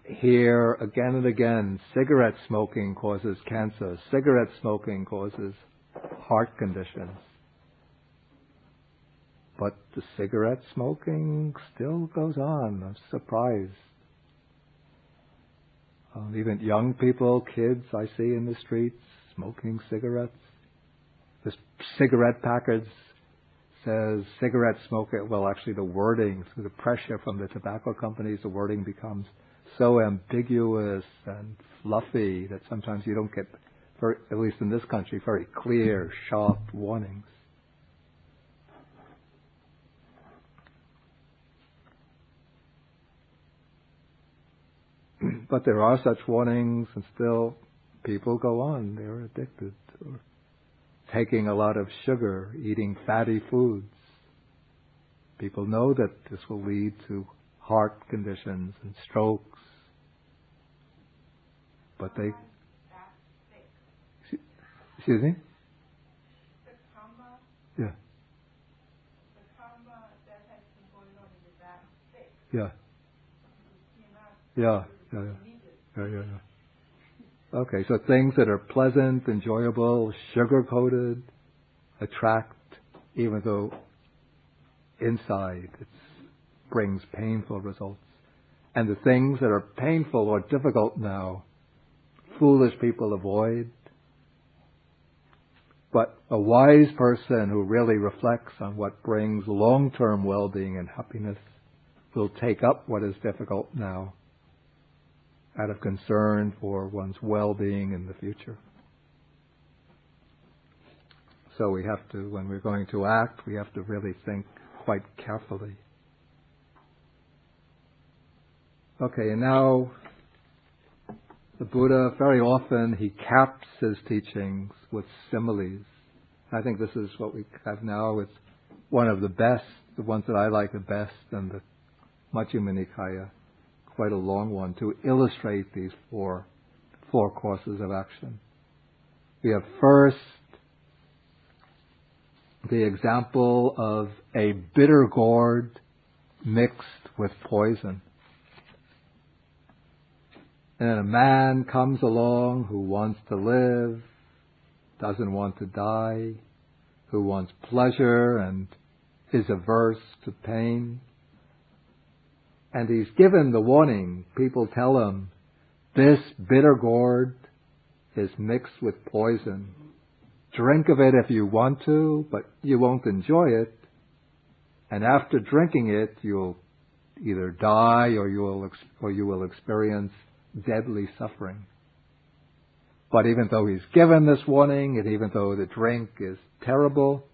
hear again and again, cigarette smoking causes cancer, cigarette smoking causes heart conditions. But the cigarette smoking still goes on. I'm surprised. Even young people, kids I see in the streets smoking cigarettes. This cigarette package says cigarette smoker. Well, actually the wording, through the pressure from the tobacco companies, the wording becomes so ambiguous and fluffy that sometimes you don't get, at least in this country, very clear, sharp warnings. But there are such warnings, and still people go on. They're addicted, or taking a lot of sugar, eating fatty foods. People know that this will lead to heart conditions and strokes, but they... Excuse me? The karma. Yeah. The karma that has been going on is that thick. Yeah. Yeah. Okay, so things that are pleasant, enjoyable, sugar-coated, attract, even though inside it brings painful results. And the things that are painful or difficult now, foolish people avoid. But a wise person who really reflects on what brings long-term well-being and happiness will take up what is difficult now, out of concern for one's well-being in the future. So we have to, when we're going to act, we have to really think quite carefully. Okay, and now the Buddha, very often, he caps his teachings with similes. I think this is what we have now. It's one of the best, the ones that I like the best, and the Majjhima Nikaya, quite a long one, to illustrate these four courses of action. We have first the example of a bitter gourd mixed with poison. And a man comes along who wants to live, doesn't want to die, who wants pleasure and is averse to pain. And he's given the warning. People tell him, this bitter gourd is mixed with poison. Drink of it if you want to, but you won't enjoy it. And after drinking it, you'll either die or you will experience deadly suffering. But even though he's given this warning, and even though the drink is terrible,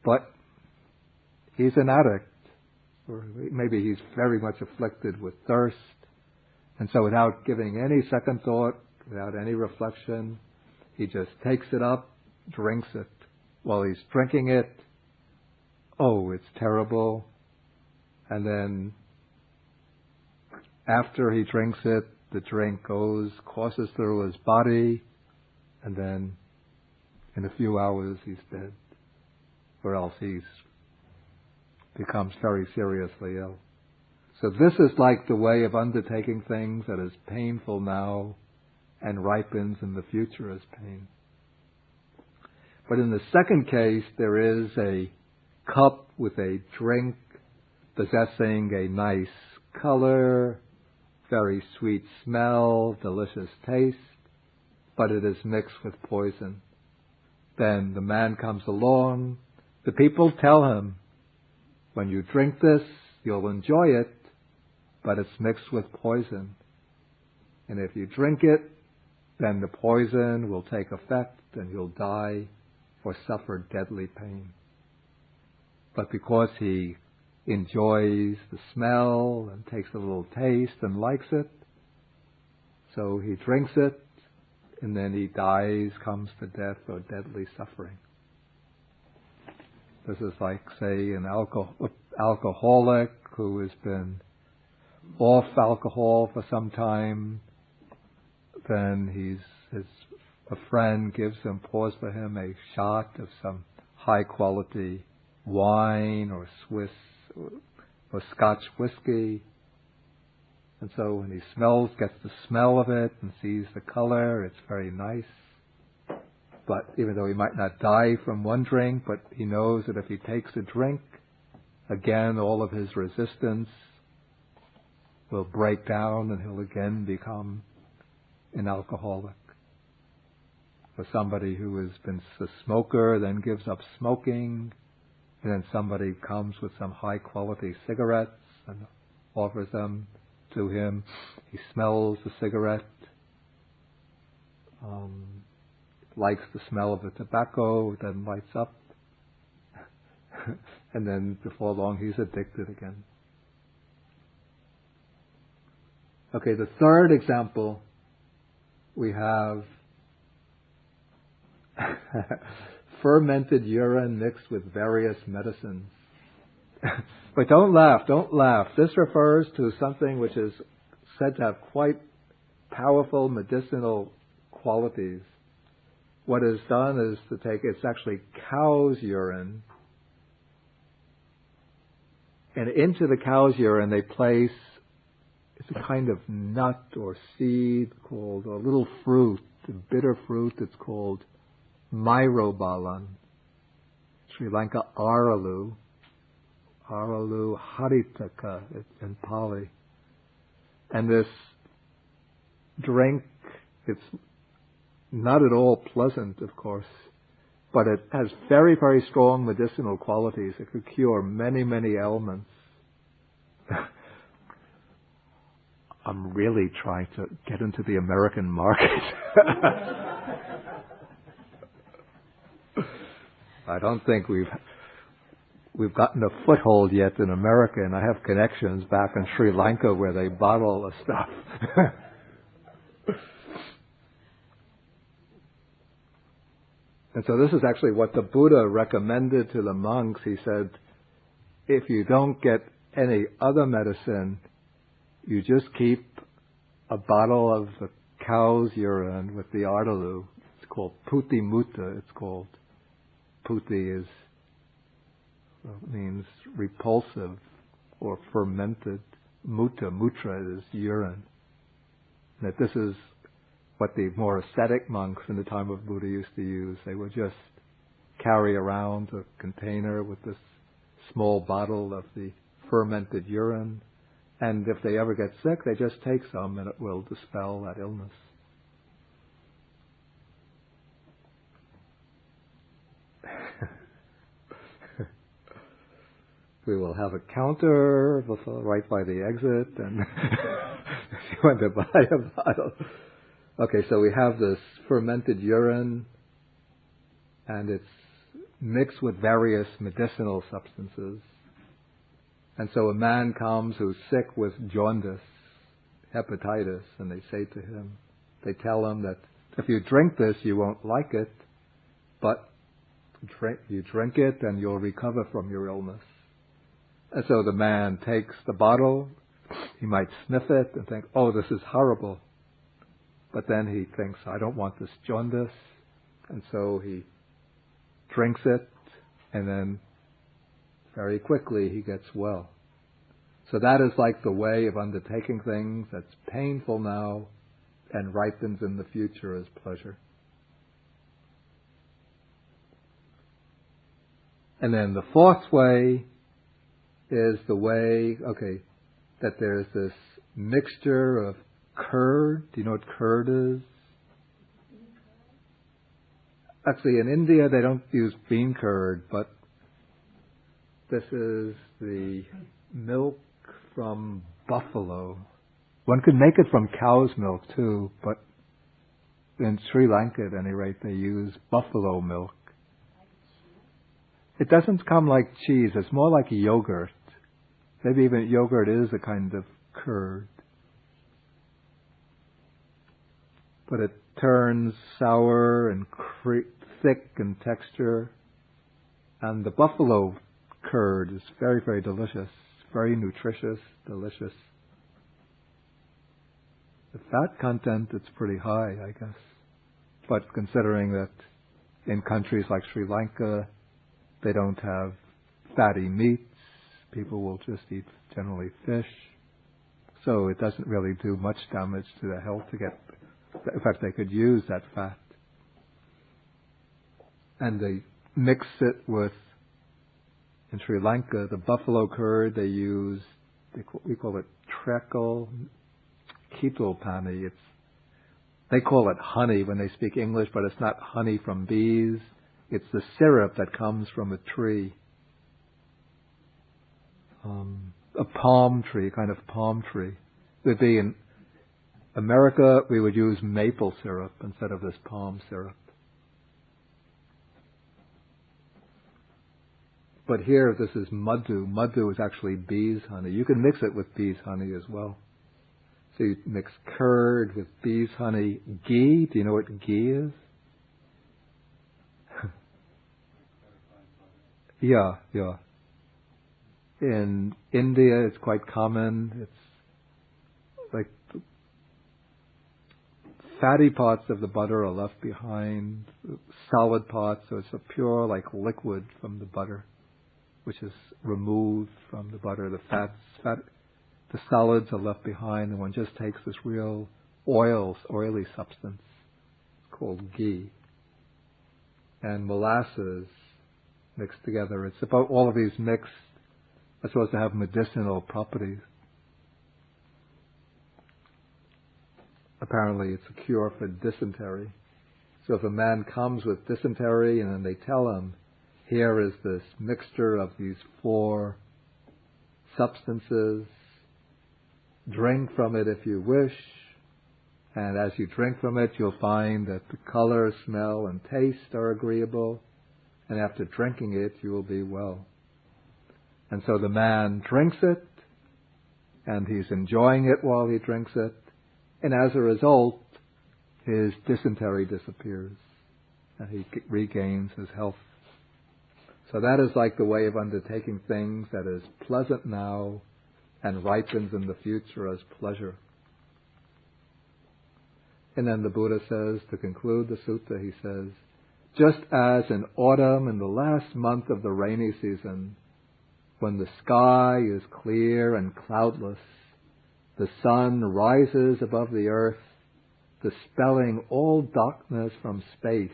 but he's an addict, or maybe he's very much afflicted with thirst, and so without giving any second thought, without any reflection, he just takes it up, drinks it. While he's drinking it, oh, it's terrible. And then after he drinks it, the drink courses through his body, and then in a few hours he's dead. Or else he becomes very seriously ill. So this is like the way of undertaking things that is painful now and ripens in the future as pain. But in the second case, there is a cup with a drink possessing a nice color, very sweet smell, delicious taste, but it is mixed with poison. Then the man comes along. The people tell him, when you drink this, you'll enjoy it, but it's mixed with poison. And if you drink it, then the poison will take effect and you'll die or suffer deadly pain. But because he enjoys the smell and takes a little taste and likes it, so he drinks it, and then he dies, comes to death or deadly suffering. This is like, say, an alcoholic who has been off alcohol for some time. Then a friend pours for him a shot of some high quality wine or Swiss or Scotch whiskey. And so when he gets the smell of it and sees the color, it's very nice. But even though he might not die from one drink, but he knows that if he takes a drink, again all of his resistance will break down and he'll again become an alcoholic. For somebody who has been a smoker, then gives up smoking, and then somebody comes with some high quality cigarettes and offers them to him. He smells the cigarette, likes the smell of the tobacco, then lights up, and then before long he's addicted again. Okay, the third example we have fermented urine mixed with various medicines. But don't laugh. This refers to something which is said to have quite powerful medicinal qualities. What is done is it's actually cow's urine, and into the cow's urine they place, it's a kind of nut or seed called, a little fruit, a bitter fruit that's called myrobalan. Sri Lanka Aralu Haritaka in Pali. And this drink, it's not at all pleasant, of course, but it has very, very strong medicinal qualities. It could cure many, many ailments. I'm really trying to get into the American market. I don't think we've gotten a foothold yet in America, and I have connections back in Sri Lanka where they bottle the stuff. And so this is actually what the Buddha recommended to the monks. He said, if you don't get any other medicine, you just keep a bottle of the cow's urine with the ardalu. It's called puti mutta, it's called. Puti means repulsive or fermented. Mutra is urine. And that this is what the more ascetic monks in the time of Buddha used to use. They would just carry around a container with this small bottle of the fermented urine, and if they ever get sick, they just take some and it will dispel that illness. We will have a counter right by the exit, and if you want to buy a bottle. Okay, so we have this fermented urine, and it's mixed with various medicinal substances. And so a man comes who's sick with jaundice, hepatitis, and they tell him that if you drink this, you won't like it, but you drink it and you'll recover from your illness. And so the man takes the bottle, he might sniff it and think, oh, this is horrible. But then he thinks, I don't want this jaundice. And so he drinks it, and then very quickly he gets well. So that is like the way of undertaking things that's painful now and ripens in the future as pleasure. And then the fourth way is the way, that there's this mixture of curd. Do you know what curd is? Actually, in India they don't use bean curd, but this is the milk from buffalo. One could make it from cow's milk too, but in Sri Lanka at any rate they use buffalo milk. It doesn't come like cheese, it's more like yogurt. Maybe even yogurt is a kind of curd. But it turns sour and thick in texture. And the buffalo curd is very, very delicious. Very nutritious, delicious. The fat content, it's pretty high, I guess. But considering that in countries like Sri Lanka, they don't have fatty meats, people will just eat generally fish. So it doesn't really do much damage to the health to get. In fact, they could use that fat. And they mix it with, in Sri Lanka, the buffalo curd they use, we call it treacle ketopani. They call it honey when they speak English, but it's not honey from bees. It's the syrup that comes from a tree. A palm tree, kind of palm tree. It would be in America, we would use maple syrup instead of this palm syrup. But here, this is madhu. Madhu is actually bees' honey. You can mix it with bees' honey as well. So you mix curd with bees' honey. Ghee, do you know what ghee is? Yeah. In India, it's quite common. It's like fatty parts of the butter are left behind, solid parts, so it's a pure, like liquid from the butter, which is removed from the butter. The solids are left behind, and one just takes this real oily substance called ghee. And molasses mixed together. It's about all of these mixed are supposed to have medicinal properties. Apparently it's a cure for dysentery. So if a man comes with dysentery and then they tell him, here is this mixture of these 4 substances, drink from it if you wish, and as you drink from it you'll find that the color, smell and taste are agreeable, and after drinking it you will be well. And so the man drinks it, and he's enjoying it while he drinks it, and as a result his dysentery disappears and he regains his health. So that is like the way of undertaking things that is pleasant now and ripens in the future as pleasure. And then the Buddha says, to conclude the sutta, he says, just as in autumn, in the last month of the rainy season, when the sky is clear and cloudless, the sun rises above the earth, dispelling all darkness from space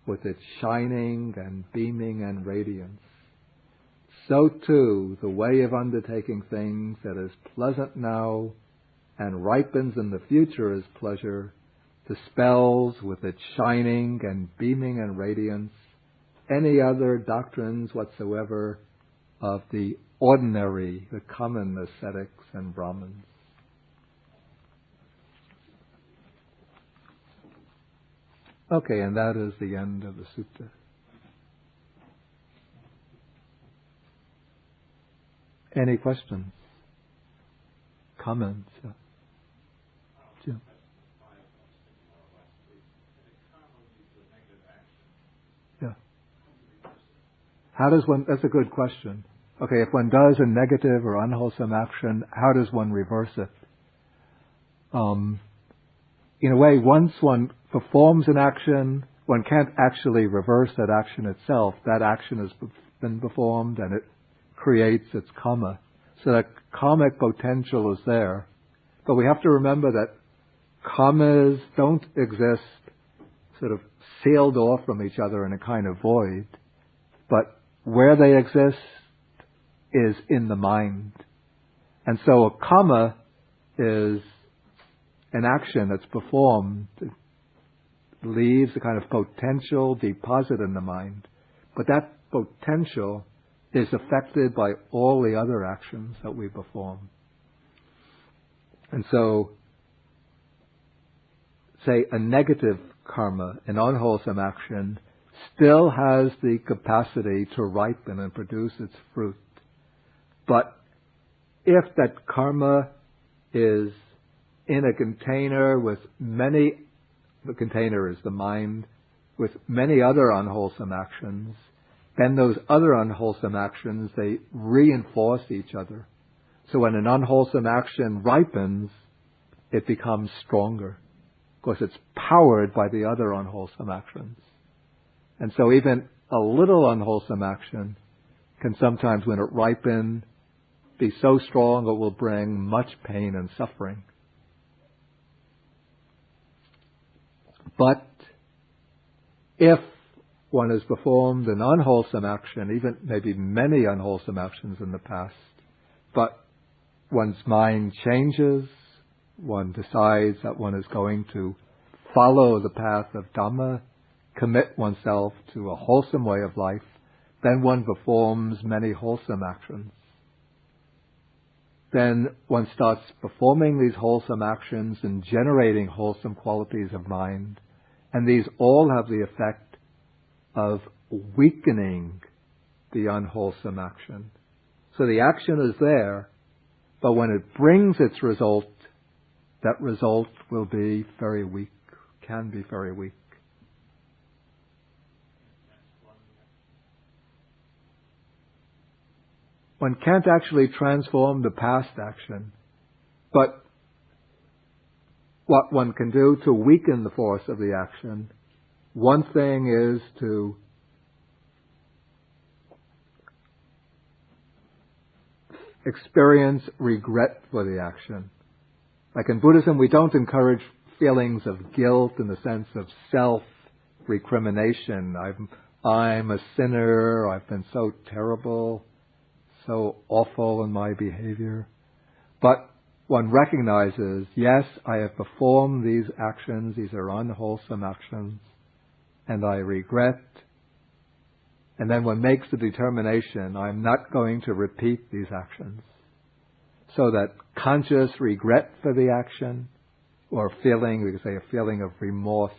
with its shining and beaming and radiance. So too, the way of undertaking things that is pleasant now and ripens in the future as pleasure, dispels with its shining and beaming and radiance any other doctrines whatsoever of the ordinary, the common ascetics and Brahmins. Okay, and that is the end of the sutta. Any questions? Comments? Jim? Yeah. How does one, that's a good question. Okay, if one does a negative or unwholesome action, how does one reverse it? In a way, once one performs an action, one can't actually reverse that action itself. That action has been performed and it creates its karma. So that karmic potential is there. But we have to remember that karmas don't exist sort of sealed off from each other in a kind of void. But where they exist is in the mind. And so a karma is an action that's performed, leaves a kind of potential deposit in the mind. But that potential is affected by all the other actions that we perform. And so, say a negative karma, an unwholesome action, still has the capacity to ripen and produce its fruit. But if that karma is in a container with many, the container is the mind, with many other unwholesome actions, then those other unwholesome actions, they reinforce each other. So when an unwholesome action ripens, it becomes stronger, because it's powered by the other unwholesome actions. And so even a little unwholesome action can sometimes, when it ripens, be so strong it will bring much pain and suffering. But if one has performed an unwholesome action, even maybe many unwholesome actions in the past, but one's mind changes, one decides that one is going to follow the path of Dhamma, commit oneself to a wholesome way of life, then one performs many wholesome actions. Then one starts performing these wholesome actions and generating wholesome qualities of mind, and these all have the effect of weakening the unwholesome action. So the action is there, but when it brings its result, that result will be very weak, can be very weak. One can't actually transform the past action, but what one can do to weaken the force of the action, one thing is to experience regret for the action. Like in Buddhism, we don't encourage feelings of guilt in the sense of self-recrimination. I'm a sinner, I've been so terrible, so awful in my behavior. But one recognizes, yes, I have performed these actions, these are unwholesome actions, and I regret. And then one makes the determination, I'm not going to repeat these actions. So that conscious regret for the action, or feeling, we could say a feeling of remorse,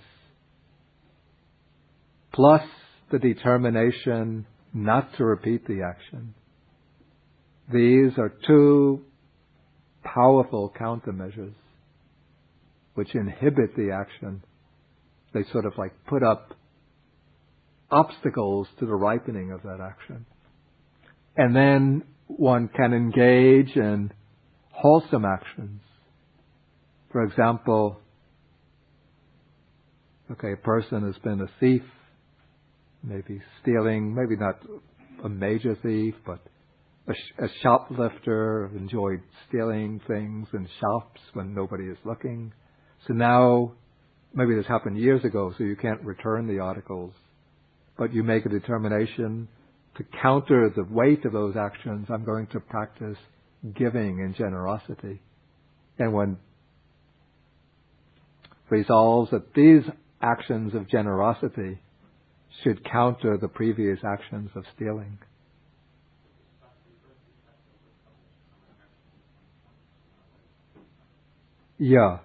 plus the determination not to repeat the action. These are two powerful countermeasures which inhibit the action. They sort of like put up obstacles to the ripening of that action. And then one can engage in wholesome actions. For example, a person has been a thief, maybe stealing, maybe not a major thief, but a shoplifter, enjoyed stealing things in shops when nobody is looking. So now, maybe this happened years ago, so you can't return the articles, but you make a determination to counter the weight of those actions. I'm going to practice giving and generosity. And one resolves that these actions of generosity should counter the previous actions of stealing. Yeah.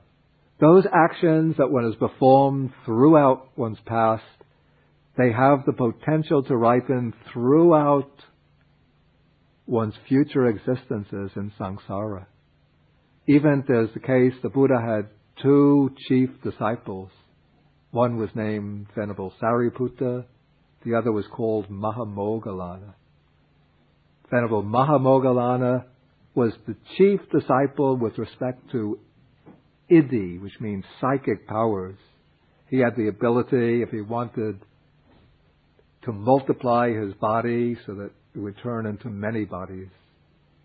Those actions that one has performed throughout one's past, they have the potential to ripen throughout one's future existences in samsara. Even there's the case, the Buddha had two chief disciples. One was named Venerable Sariputta, the other was called Mahādhammasamādāna. Venerable Mahādhammasamādāna was the chief disciple with respect to Iddhi, which means psychic powers. He had the ability, if he wanted, to multiply his body so that it would turn into many bodies.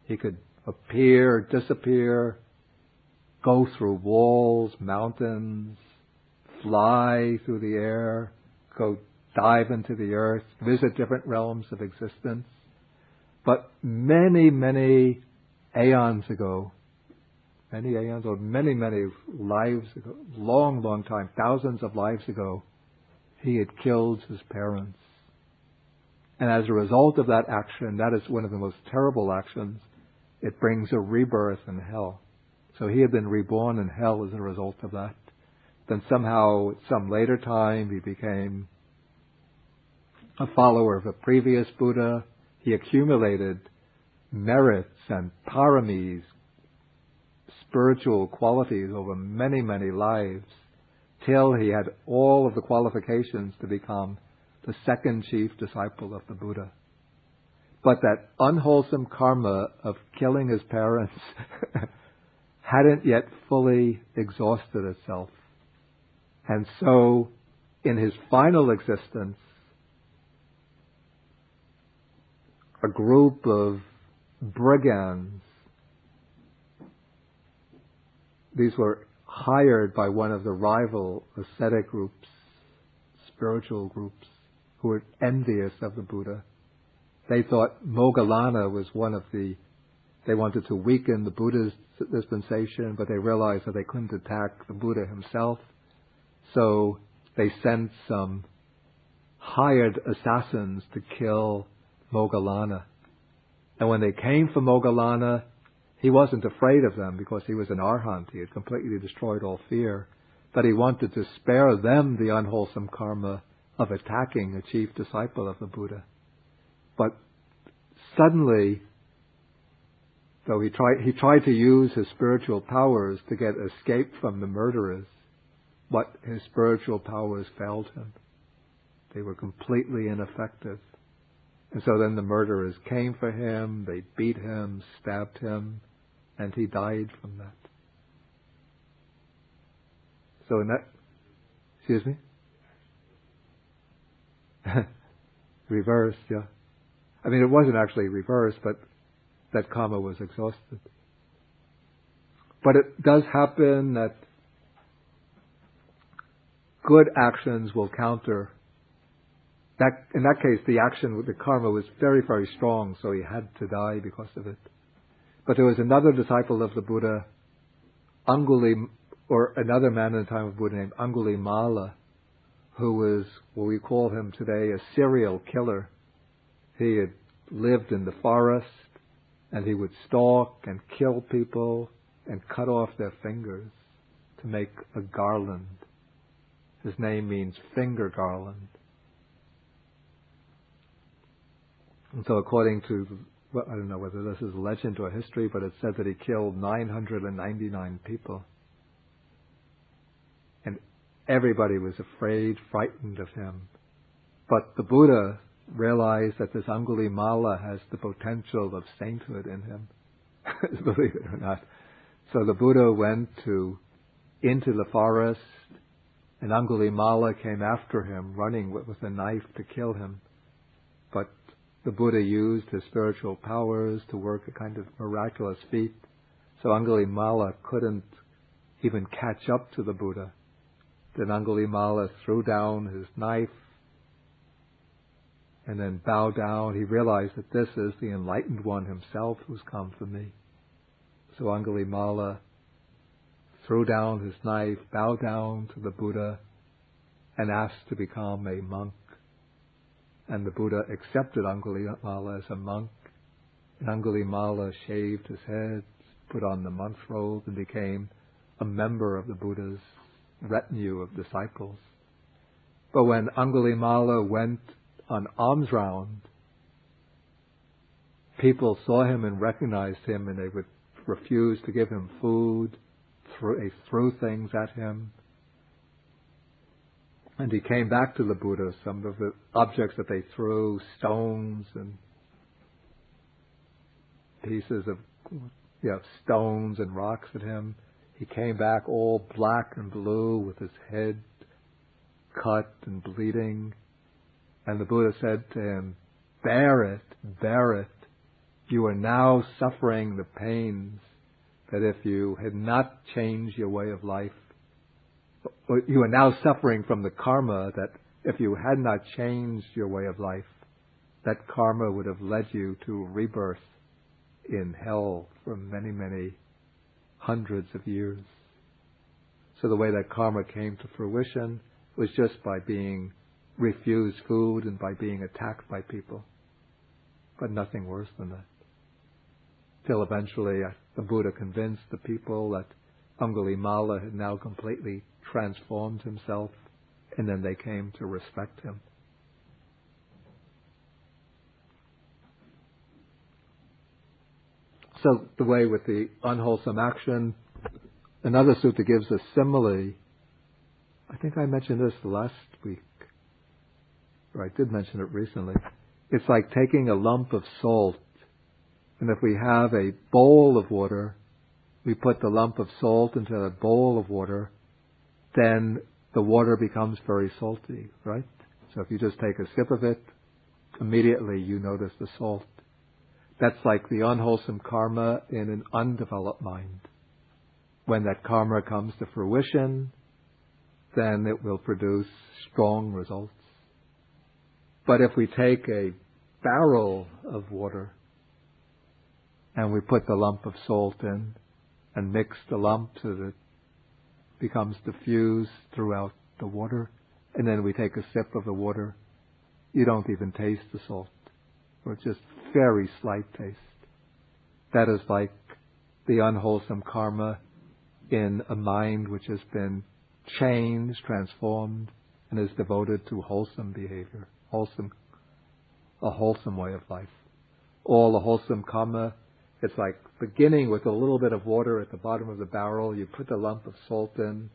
He could appear, disappear, go through walls, mountains, fly through the air, go dive into the earth, visit different realms of existence. But many, many aeons ago, many lives ago, long time, thousands of lives ago, he had killed his parents. And as a result of that action, that is one of the most terrible actions, it brings a rebirth in hell. So he had been reborn in hell as a result of that. Then somehow, at some later time, he became a follower of a previous Buddha. He accumulated merits and paramis, spiritual qualities over many, many lives, till he had all of the qualifications to become the second chief disciple of the Buddha. But that unwholesome karma of killing his parents hadn't yet fully exhausted itself. And so, in his final existence, a group of brigands. These were hired by one of the rival ascetic groups, spiritual groups, who were envious of the Buddha. They thought Moggallana was they wanted to weaken the Buddha's dispensation, but they realized that they couldn't attack the Buddha himself. So they sent some hired assassins to kill Moggallana. And when they came for Moggallana, he wasn't afraid of them because he was an arhat. He had completely destroyed all fear. But he wanted to spare them the unwholesome karma of attacking a chief disciple of the Buddha. But suddenly, though he tried to use his spiritual powers to get escape from the murderers, but his spiritual powers failed him. They were completely ineffective. And so then the murderers came for him, they beat him, stabbed him, and he died from that. So in that, excuse me? Reversed, yeah. I mean, it wasn't actually reversed, but that karma was exhausted. But it does happen that good actions will counter. That, in that case, the karma was very, very strong, so he had to die because of it. But there was another disciple of the Buddha, or another man in the time of Buddha named Angulimala, who was what we call him today a serial killer. He had lived in the forest, and he would stalk and kill people and cut off their fingers to make a garland. His name means finger garland. And so according to, well, I don't know whether this is legend or history, but it said that he killed 999 people. And everybody was afraid, frightened of him. But the Buddha realized that this Angulimala has the potential of sainthood in him, believe it or not. So the Buddha went into the forest, and Angulimala came after him, running with a knife to kill him. But the Buddha used his spiritual powers to work a kind of miraculous feat. So Angulimala couldn't even catch up to the Buddha. Then Angulimala threw down his knife and then bowed down. He realized that this is the enlightened one himself who's come for me. So Angulimala threw down his knife, bowed down to the Buddha, and asked to become a monk. And the Buddha accepted Angulimala as a monk. And Angulimala shaved his head, put on the monk robe, and became a member of the Buddha's retinue of disciples. But when Angulimala went on alms round, people saw him and recognized him, and they would refuse to give him food. They threw things at him. And he came back to the Buddha. Some of the objects that they threw, stones and pieces of stones and rocks at him. He came back all black and blue with his head cut and bleeding. And the Buddha said to him, bear it. You are now suffering the pains that if you had not changed your way of life, or you are now suffering from the karma that if you had not changed your way of life, that karma would have led you to rebirth in hell for many, many hundreds of years. So the way that karma came to fruition was just by being refused food and by being attacked by people. But nothing worse than that. Till eventually the Buddha convinced the people that Angulimala had now completely transformed himself, and then they came to respect him. So the way with the unwholesome action, another sutta gives a simile. I think I mentioned this last week, or I did mention it recently. It's like taking a lump of salt, and if we have a bowl of water, we put the lump of salt into a bowl of water, then the water becomes very salty, right? So if you just take a sip of it, immediately you notice the salt. That's like the unwholesome karma in an undeveloped mind. When that karma comes to fruition, then it will produce strong results. But if we take a barrel of water and we put the lump of salt in and mix the lump so that it becomes diffused throughout the water, and then we take a sip of the water, you don't even taste the salt, or just very slight taste. That is like the unwholesome karma in a mind which has been changed, transformed, and is devoted to wholesome behavior, a wholesome way of life. All the wholesome karma, it's like beginning with a little bit of water at the bottom of the barrel. You put the lump of salt in,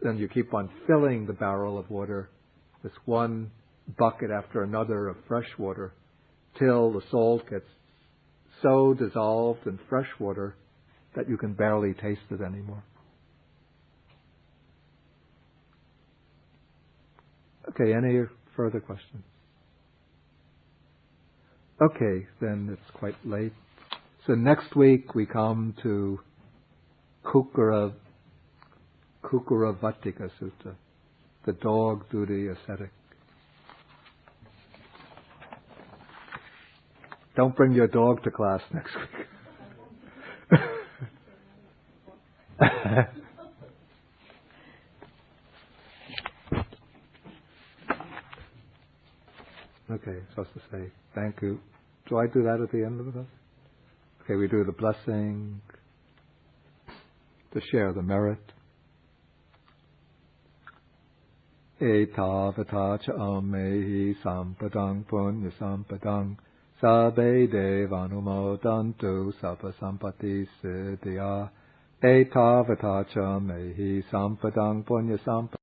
then you keep on filling the barrel of water, this one bucket after another of fresh water, till the salt gets so dissolved in fresh water that you can barely taste it anymore. Okay, any further questions? Okay, then it's quite late. So next week we come to Kukura Vattika Sutta, the dog duty ascetic. Don't bring your dog to class next week. Okay, supposed to say thank you. Do I do that at the end of the class? Okay, we do the blessing to share the merit. Etavata cha amehi sampadang punya sampadang sabbe devanumodantu sabba sampati siddhya. Etavata cha amehi sampadang punya sampadang